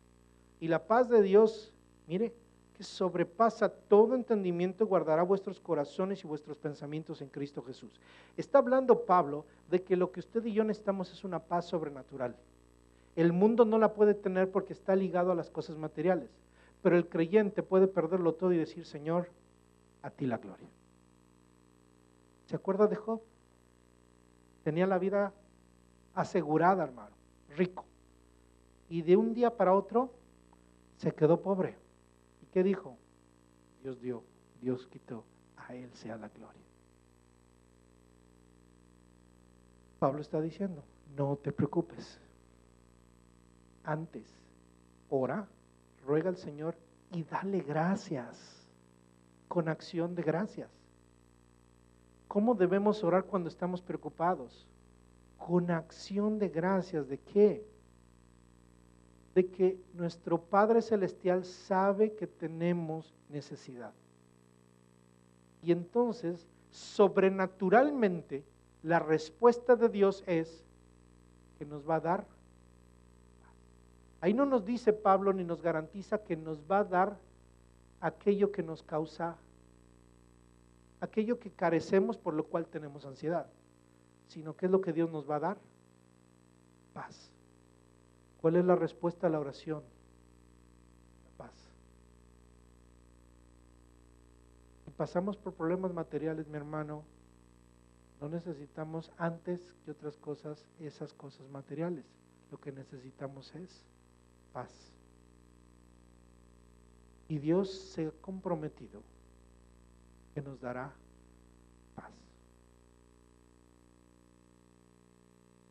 Y la paz de Dios, mire, que sobrepasa todo entendimiento, guardará vuestros corazones y vuestros pensamientos en Cristo Jesús. Está hablando Pablo de que lo que usted y yo necesitamos es una paz sobrenatural. El mundo no la puede tener porque está ligado a las cosas materiales, pero el creyente puede perderlo todo y decir: Señor, a ti la gloria. ¿Se acuerda de Job? Tenía la vida asegurada, hermano, rico. Y de un día para otro se quedó pobre. ¿Y qué dijo? Dios dio, Dios quitó, a Él sea la gloria. Pablo está diciendo: no te preocupes. Antes, ora, ruega al Señor y dale gracias, con acción de gracias. ¿Cómo debemos orar cuando estamos preocupados? Con acción de gracias. ¿De qué? De que nuestro Padre Celestial sabe que tenemos necesidad. Y entonces, sobrenaturalmente, la respuesta de Dios es que nos va a dar. Ahí no nos dice Pablo ni nos garantiza que nos va a dar aquello que nos causa, aquello que carecemos, por lo cual tenemos ansiedad, sino que es lo que Dios nos va a dar: paz. ¿Cuál es la respuesta a la oración? La paz. Si pasamos por problemas materiales, mi hermano, no necesitamos antes que otras cosas esas cosas materiales. Lo que necesitamos es paz. Y Dios se ha comprometido que nos dará paz.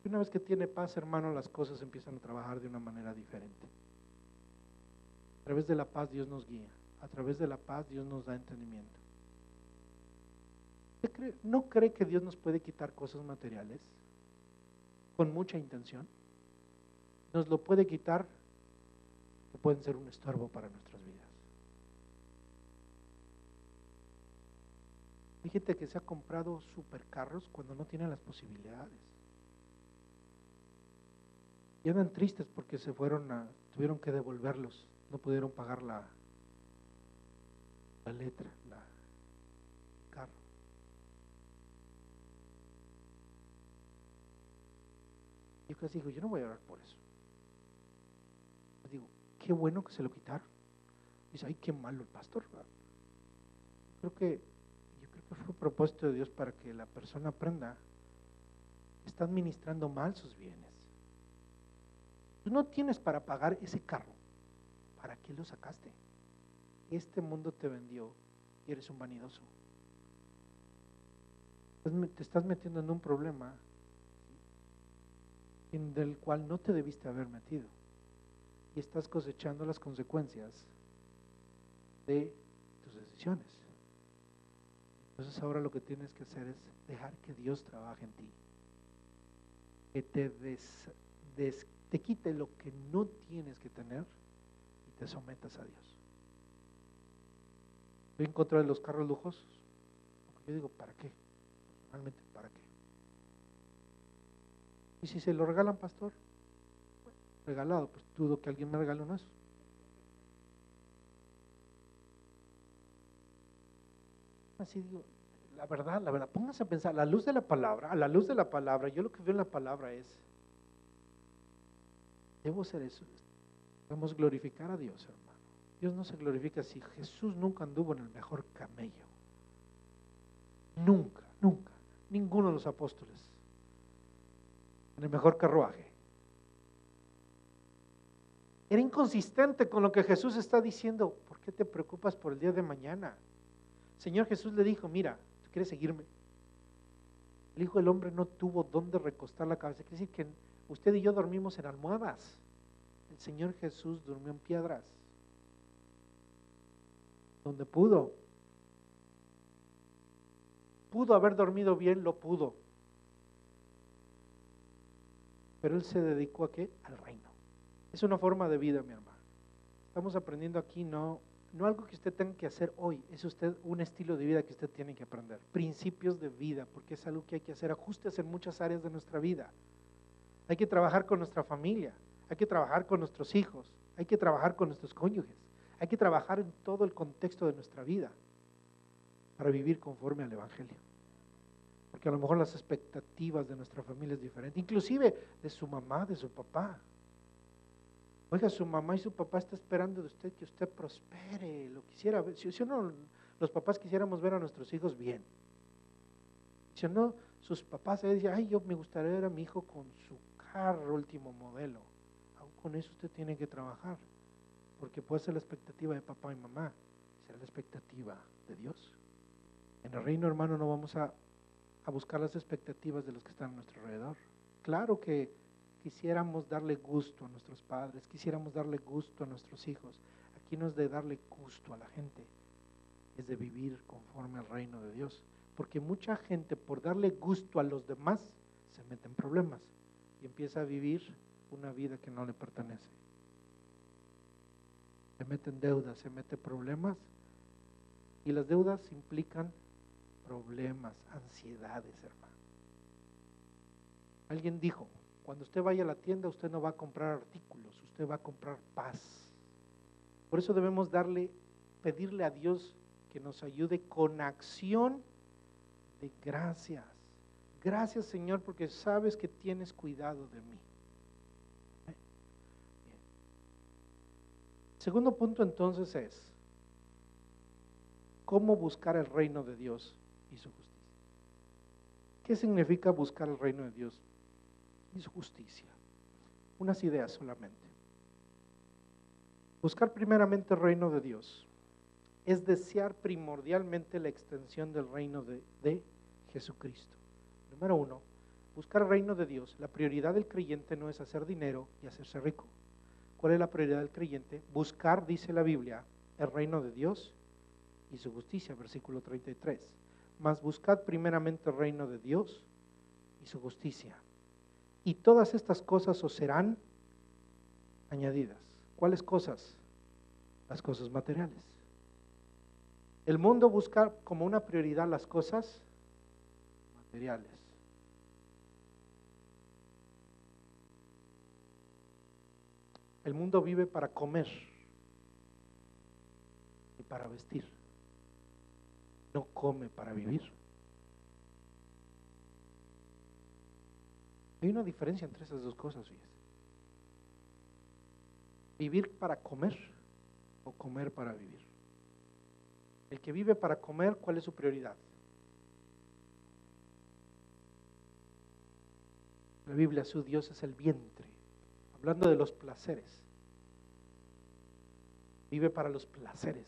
Una vez que tiene paz, hermano, las cosas empiezan a trabajar de una manera diferente. A través de la paz Dios nos guía. A través de la paz Dios nos da entendimiento. ¿Usted no cree que Dios nos puede quitar cosas materiales con mucha intención? Nos lo puede quitar, que pueden ser un estorbo para nuestras vidas. Hay gente que se ha comprado supercarros cuando no tiene las posibilidades. Y andan tristes porque tuvieron que devolverlos, no pudieron pagar la letra, el carro. Yo casi digo, yo no voy a orar por eso. Yo digo, qué bueno que se lo quitaron. Dice, ay, qué malo el pastor. Yo creo que fue propósito de Dios para que la persona aprenda, está administrando mal sus bienes. Tú no tienes para pagar ese carro. ¿Para qué lo sacaste? Este mundo te vendió y eres un vanidoso. Te estás metiendo en un problema del cual no te debiste haber metido. Y estás cosechando las consecuencias de tus decisiones. Entonces ahora lo que tienes que hacer es dejar que Dios trabaje en ti. Que te quite lo que no tienes que tener y te sometas a Dios. Estoy en contra de los carros lujosos. Yo digo, ¿para qué? Personalmente, ¿para qué? Y si se lo regalan, pastor, bueno, regalado, pues dudo que alguien me regale uno de esos. Así digo, la verdad, pónganse a pensar, a la luz de la palabra, yo lo que veo en la palabra es, debo ser eso, debemos glorificar a Dios, hermano. Dios no se glorifica si Jesús nunca anduvo en el mejor camello. Nunca, ninguno de los apóstoles en el mejor carruaje. Era inconsistente con lo que Jesús está diciendo. ¿Por qué te preocupas por el día de mañana? Señor Jesús le dijo, mira, ¿tú quieres seguirme? El Hijo del Hombre no tuvo dónde recostar la cabeza. Quiere decir que usted y yo dormimos en almohadas. El Señor Jesús durmió en piedras. Donde pudo. Pudo haber dormido bien, lo pudo. Pero Él se dedicó ¿a qué? Al reino. Es una forma de vida, mi hermano. Estamos aprendiendo aquí, no algo que usted tenga que hacer hoy, es usted un estilo de vida que usted tiene que aprender. Principios de vida, porque es algo que hay que hacer ajustes en muchas áreas de nuestra vida. Hay que trabajar con nuestra familia, hay que trabajar con nuestros hijos, hay que trabajar con nuestros cónyuges, hay que trabajar en todo el contexto de nuestra vida para vivir conforme al Evangelio. Porque a lo mejor las expectativas de nuestra familia es diferente, inclusive de su mamá, de su papá. Oiga, su mamá y su papá están esperando de usted que usted prospere, lo quisiera ver. Si no, los papás quisiéramos ver a nuestros hijos bien. Si no, sus papás dicen, ay, yo me gustaría ver a mi hijo con su carro último modelo. Aún con eso usted tiene que trabajar, porque puede ser la expectativa de papá y mamá, será la expectativa de Dios. En el reino, hermano, no vamos a buscar las expectativas de los que están a nuestro alrededor. Claro que quisiéramos darle gusto a nuestros padres, quisiéramos darle gusto a nuestros hijos. Aquí no es de darle gusto a la gente, es de vivir conforme al reino de Dios. Porque mucha gente, por darle gusto a los demás, se mete en problemas y empieza a vivir una vida que no le pertenece. Se mete en deudas, se mete en problemas, y las deudas implican problemas, ansiedades, hermano. Alguien dijo, cuando usted vaya a la tienda, usted no va a comprar artículos, usted va a comprar paz. Por eso debemos pedirle a Dios que nos ayude con acción de gracias. Gracias, Señor, porque sabes que tienes cuidado de mí. Bien. Segundo punto entonces es, ¿cómo buscar el reino de Dios y su justicia? ¿Qué significa buscar el reino de Dios y su justicia? Unas ideas solamente. Buscar primeramente el reino de Dios es desear primordialmente la extensión del reino de Jesucristo. Número uno, buscar el reino de Dios, la prioridad del creyente no es hacer dinero y hacerse rico. ¿Cuál es la prioridad del creyente? Buscar, dice la Biblia, el reino de Dios y su justicia, versículo 33. Mas buscad primeramente el reino de Dios y su justicia. Y todas estas cosas os serán añadidas. ¿Cuáles cosas? Las cosas materiales. El mundo busca como una prioridad las cosas materiales. El mundo vive para comer y para vestir. No come para vivir. Hay una diferencia entre esas dos cosas, fíjese. Vivir para comer o comer para vivir. El que vive para comer, ¿cuál es su prioridad? La Biblia, su Dios es el vientre. Hablando de los placeres. Vive para los placeres.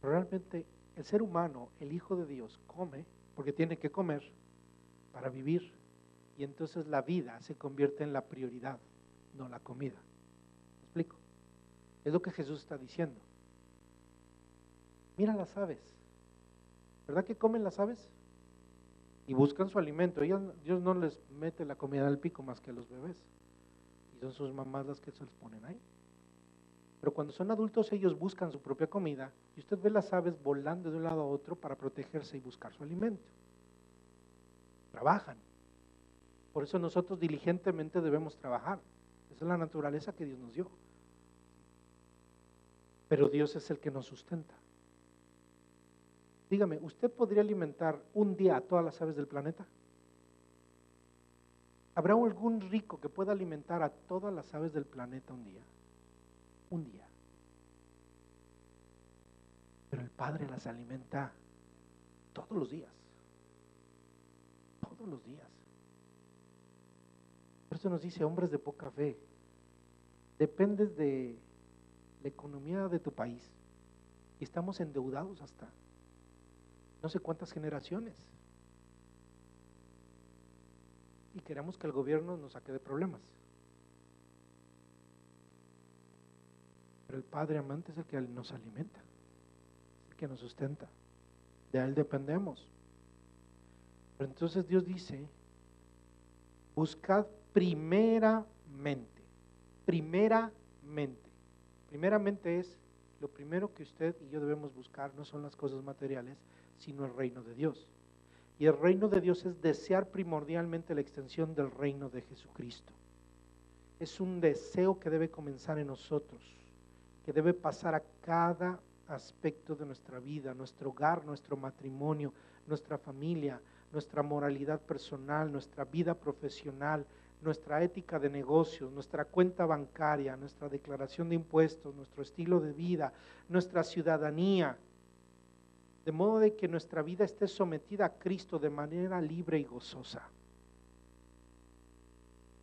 Pero realmente el ser humano, el Hijo de Dios, come porque tiene que comer para vivir. Y entonces la vida se convierte en la prioridad, no la comida. ¿Me explico? Es lo que Jesús está diciendo. Mira las aves. ¿Verdad que comen las aves? Y buscan su alimento. Dios no les mete la comida al pico más que a los bebés. Y son sus mamás las que se les ponen ahí. Pero cuando son adultos ellos buscan su propia comida y usted ve las aves volando de un lado a otro para protegerse y buscar su alimento. Trabajan. Por eso nosotros diligentemente debemos trabajar. Esa es la naturaleza que Dios nos dio. Pero Dios es el que nos sustenta. Dígame, ¿usted podría alimentar un día a todas las aves del planeta? ¿Habrá algún rico que pueda alimentar a todas las aves del planeta un día? Un día. Pero el Padre las alimenta todos los días. Todos los días. Por eso nos dice, hombres de poca fe, dependes de la economía de tu país y estamos endeudados hasta no sé cuántas generaciones. Y queremos que el gobierno nos saque de problemas. Pero el Padre amante es el que nos alimenta, es el que nos sustenta. De Él dependemos. Pero entonces Dios dice, buscad primeramente. Primeramente es, lo primero que usted y yo debemos buscar no son las cosas materiales, sino el reino de Dios. Y el reino de Dios es desear primordialmente la extensión del reino de Jesucristo. Es un deseo que debe comenzar en nosotros, que debe pasar a cada aspecto de nuestra vida, nuestro hogar, nuestro matrimonio, nuestra familia, nuestra moralidad personal, nuestra vida profesional, nuestra ética de negocios, nuestra cuenta bancaria, nuestra declaración de impuestos, nuestro estilo de vida, nuestra ciudadanía, de modo de que nuestra vida esté sometida a Cristo de manera libre y gozosa.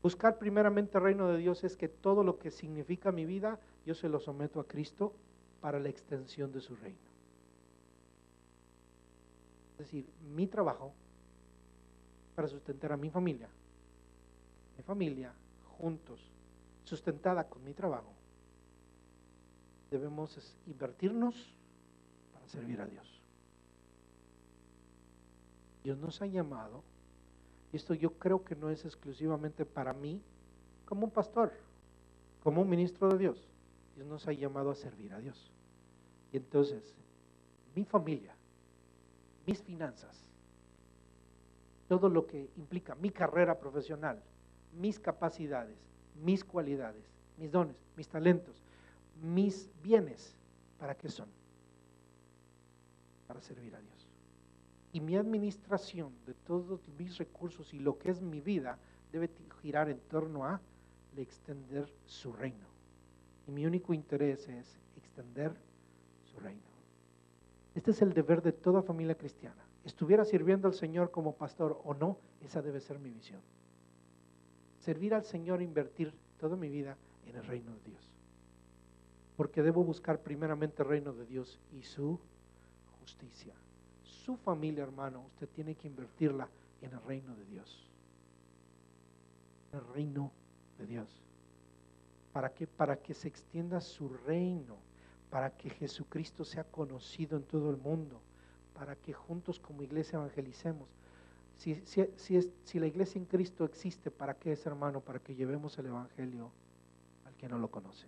Buscar primeramente el reino de Dios es que todo lo que significa mi vida, yo se lo someto a Cristo para la extensión de su reino. Es decir, mi trabajo para sustentar a mi familia juntos, sustentada con mi trabajo, debemos invertirnos para servir a Dios. Dios nos ha llamado, y esto yo creo que no es exclusivamente para mí, como un pastor, como un ministro de Dios. Dios nos ha llamado a servir a Dios. Y entonces, mi familia, mis finanzas, todo lo que implica mi carrera profesional, mis capacidades, mis cualidades, mis dones, mis talentos, mis bienes, ¿para qué son? Para servir a Dios. Y mi administración de todos mis recursos y lo que es mi vida debe girar en torno a extender su reino. Y mi único interés es extender su reino. Este es el deber de toda familia cristiana. Estuviera sirviendo al Señor como pastor o no, esa debe ser mi visión. Servir al Señor e invertir toda mi vida en el reino de Dios. Porque debo buscar primeramente el reino de Dios y su justicia. Su familia, hermano, usted tiene que invertirla en el reino de Dios. En el reino de Dios. ¿Para qué? Para que se extienda su reino, para que Jesucristo sea conocido en todo el mundo, para que juntos como iglesia evangelicemos. Si la iglesia en Cristo existe, ¿para qué es, hermano? Para que llevemos el evangelio al que no lo conoce.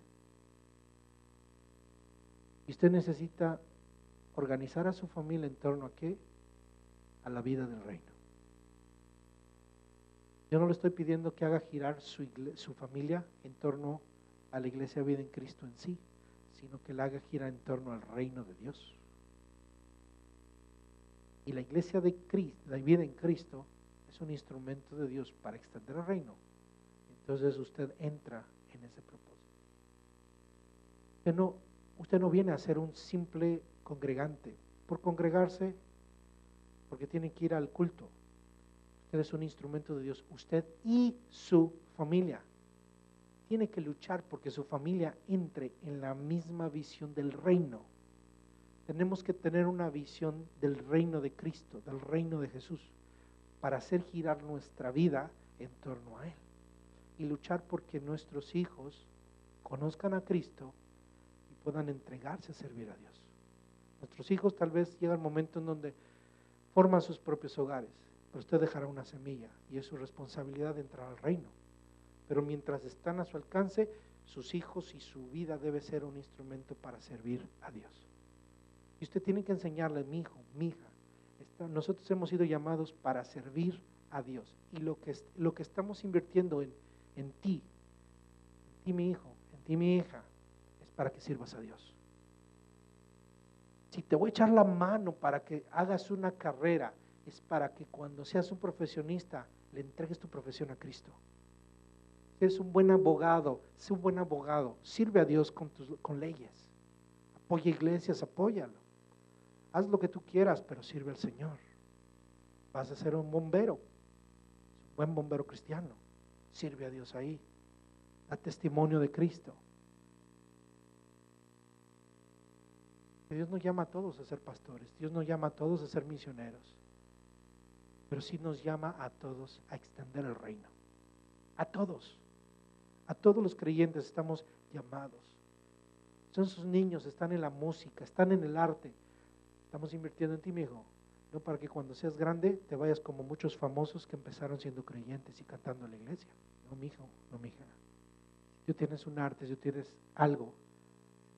Y usted necesita organizar a su familia en torno a qué? A la vida del reino. Yo no le estoy pidiendo que haga girar su familia en torno a la iglesia Vida en Cristo en sí, sino que la haga girar en torno al reino de Dios. Y la iglesia de Cristo, la vida en Cristo, es un instrumento de Dios para extender el reino. Entonces usted entra en ese propósito. Usted no viene a ser un simple congregante por congregarse, porque tiene que ir al culto. Usted es un instrumento de Dios, usted y su familia. Tiene que luchar porque su familia entre en la misma visión del reino. Tenemos que tener una visión del reino de Cristo, del reino de Jesús, para hacer girar nuestra vida en torno a Él. Y luchar porque nuestros hijos conozcan a Cristo y puedan entregarse a servir a Dios. Nuestros hijos tal vez llega el momento en donde forman sus propios hogares, pero usted dejará una semilla y es su responsabilidad de entrar al reino. Pero mientras están a su alcance, sus hijos y su vida debe ser un instrumento para servir a Dios. Y usted tiene que enseñarle, mi hijo, mi hija, nosotros hemos sido llamados para servir a Dios. Y lo que estamos invirtiendo en ti, mi hijo, en ti, mi hija, es para que sirvas a Dios. Si te voy a echar la mano para que hagas una carrera, es para que cuando seas un profesionista, le entregues tu profesión a Cristo. Si eres un buen abogado, sé un buen abogado, sirve a Dios con leyes. Apoya iglesias, apóyalo. Haz lo que tú quieras, pero sirve al Señor. Vas a ser un bombero, un buen bombero cristiano. Sirve a Dios ahí. Da testimonio de Cristo. Dios no llama a todos a ser pastores. Dios no llama a todos a ser misioneros. Pero sí nos llama a todos a extender el reino. A todos. A todos los creyentes estamos llamados. Son sus niños, están en la música, están en el arte. Estamos invirtiendo en ti, mi hijo, no para que cuando seas grande te vayas como muchos famosos que empezaron siendo creyentes y cantando en la iglesia. No, mi hijo, no, mi hija. Si tú tienes un arte, si tú tienes algo,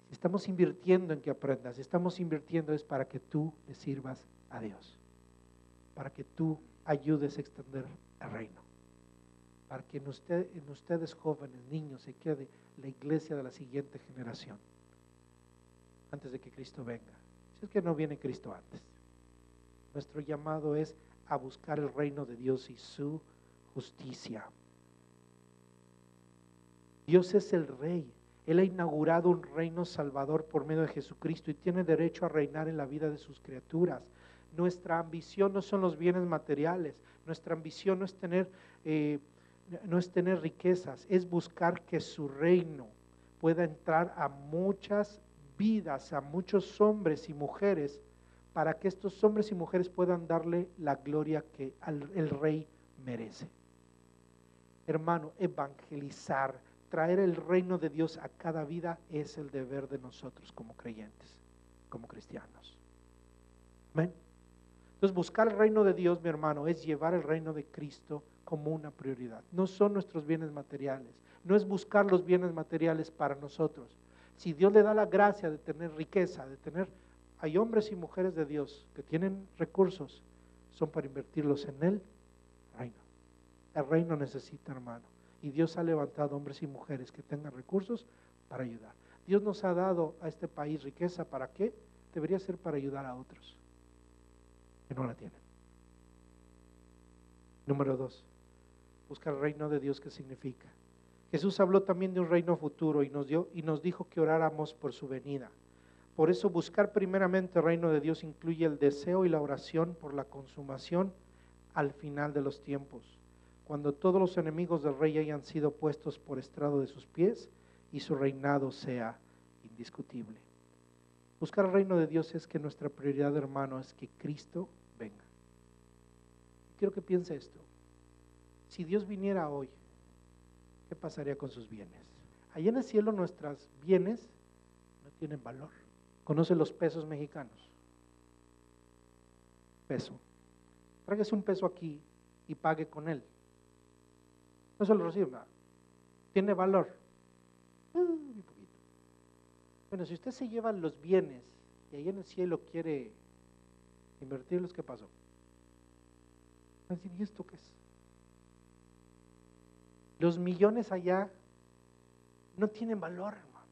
si estamos invirtiendo en que aprendas, si estamos invirtiendo es para que tú le sirvas a Dios, para que tú ayudes a extender el reino, para que en ustedes jóvenes, niños, se quede la iglesia de la siguiente generación, antes de que Cristo venga. Si es que no viene Cristo antes. Nuestro llamado es a buscar el reino de Dios y su justicia. Dios es el Rey. Él ha inaugurado un reino salvador por medio de Jesucristo y tiene derecho a reinar en la vida de sus criaturas. Nuestra ambición no son los bienes materiales. Nuestra ambición no es tener riquezas, es buscar que su reino pueda entrar a muchas vidas, a muchos hombres y mujeres, para que estos hombres y mujeres puedan darle la gloria que el Rey merece. Hermano, evangelizar, traer el reino de Dios a cada vida es el deber de nosotros como creyentes, como cristianos. Amén. Entonces, buscar el reino de Dios, mi hermano, es llevar el reino de Cristo como una prioridad. No son nuestros bienes materiales, no es buscar los bienes materiales para nosotros. Si Dios le da la gracia de tener riqueza, hay hombres y mujeres de Dios que tienen recursos, son para invertirlos en el reino. El reino necesita, hermano, y Dios ha levantado hombres y mujeres que tengan recursos para ayudar. Dios nos ha dado a este país riqueza, ¿para qué? Debería ser para ayudar a otros que no la tienen. Número 2, busca el reino de Dios. ¿Qué significa? Jesús habló también de un reino futuro y nos dijo que oráramos por su venida. Por eso buscar primeramente el reino de Dios incluye el deseo y la oración por la consumación al final de los tiempos, cuando todos los enemigos del rey hayan sido puestos por estrado de sus pies y su reinado sea indiscutible. Buscar el reino de Dios es que nuestra prioridad, hermano, es que Cristo venga. quiero que piense esto. Si Dios viniera hoy, ¿qué pasaría con sus bienes? Allá en el cielo nuestros bienes no tienen valor. ¿Conoce los pesos mexicanos? Peso. Tráigase un peso aquí y pague con él. No se lo reciba. ¿Tiene valor? Un poquito. Bueno, si usted se lleva los bienes y ahí en el cielo quiere invertirlos, ¿qué pasó? Va a decir, ¿y esto qué es? Los millones allá no tienen valor, hermano.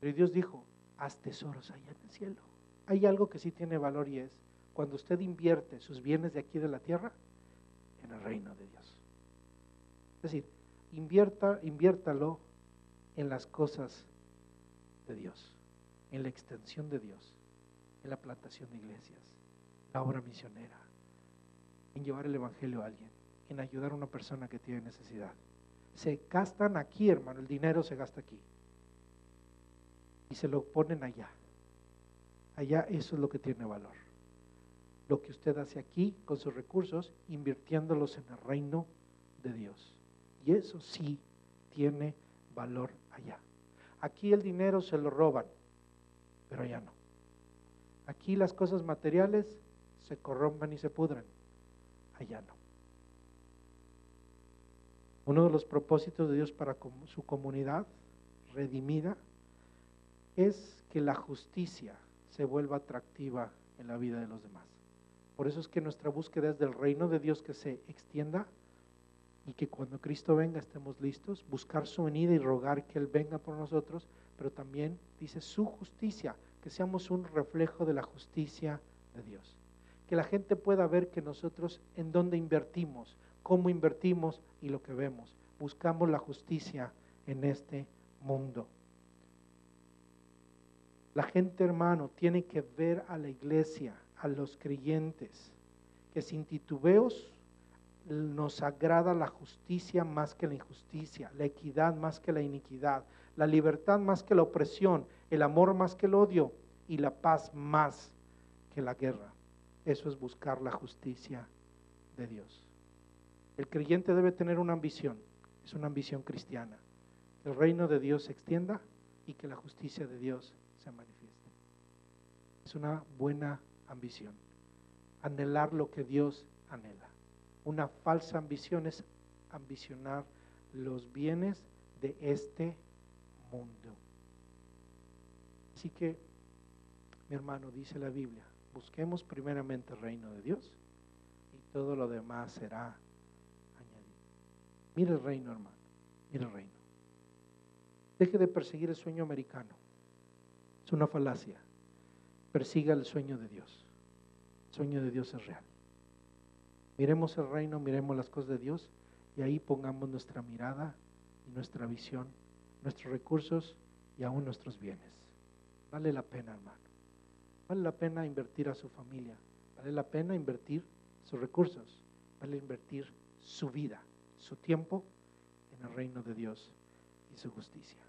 Pero Dios dijo, haz tesoros allá en el cielo. Hay algo que sí tiene valor y es cuando usted invierte sus bienes de aquí de la tierra en el reino de Dios. Es decir, inviértalo en las cosas de Dios, en la extensión de Dios, en la plantación de iglesias, la obra misionera, en llevar el evangelio a alguien, en ayudar a una persona que tiene necesidad. Se gastan aquí, hermano, el dinero se gasta aquí y se lo ponen allá. Allá eso es lo que tiene valor. Lo que usted hace aquí con sus recursos, invirtiéndolos en el reino de Dios. Y eso sí tiene valor allá. Aquí el dinero se lo roban, pero allá no. Aquí las cosas materiales se corrompen y se pudren, allá no. Uno de los propósitos de Dios para su comunidad redimida es que la justicia se vuelva atractiva en la vida de los demás. Por eso es que nuestra búsqueda es del reino de Dios que se extienda y que cuando Cristo venga estemos listos, buscar su venida y rogar que Él venga por nosotros, pero también dice su justicia, que seamos un reflejo de la justicia de Dios. Que la gente pueda ver que nosotros en dónde invertimos, cómo invertimos y lo que vemos. Buscamos la justicia en este mundo. La gente, hermano, tiene que ver a la iglesia, a los creyentes, que sin titubeos nos agrada la justicia más que la injusticia, la equidad más que la iniquidad, la libertad más que la opresión, el amor más que el odio y la paz más que la guerra. Eso es buscar la justicia de Dios. El creyente debe tener una ambición, es una ambición cristiana, que el reino de Dios se extienda y que la justicia de Dios se manifieste. Es una buena ambición, anhelar lo que Dios anhela. Una falsa ambición es ambicionar los bienes de este mundo. Así que, mi hermano, dice la Biblia, busquemos primeramente el reino de Dios y todo lo demás será añadido. Mire el reino, hermano, mire el reino. Deje de perseguir el sueño americano. Es una falacia. Persiga el sueño de Dios. El sueño de Dios es real. Miremos el reino, miremos las cosas de Dios y ahí pongamos nuestra mirada y nuestra visión, nuestros recursos y aún nuestros bienes. Vale la pena, hermano. Vale la pena invertir a su familia. Vale la pena invertir sus recursos. Vale invertir su vida, su tiempo en el reino de Dios y su justicia.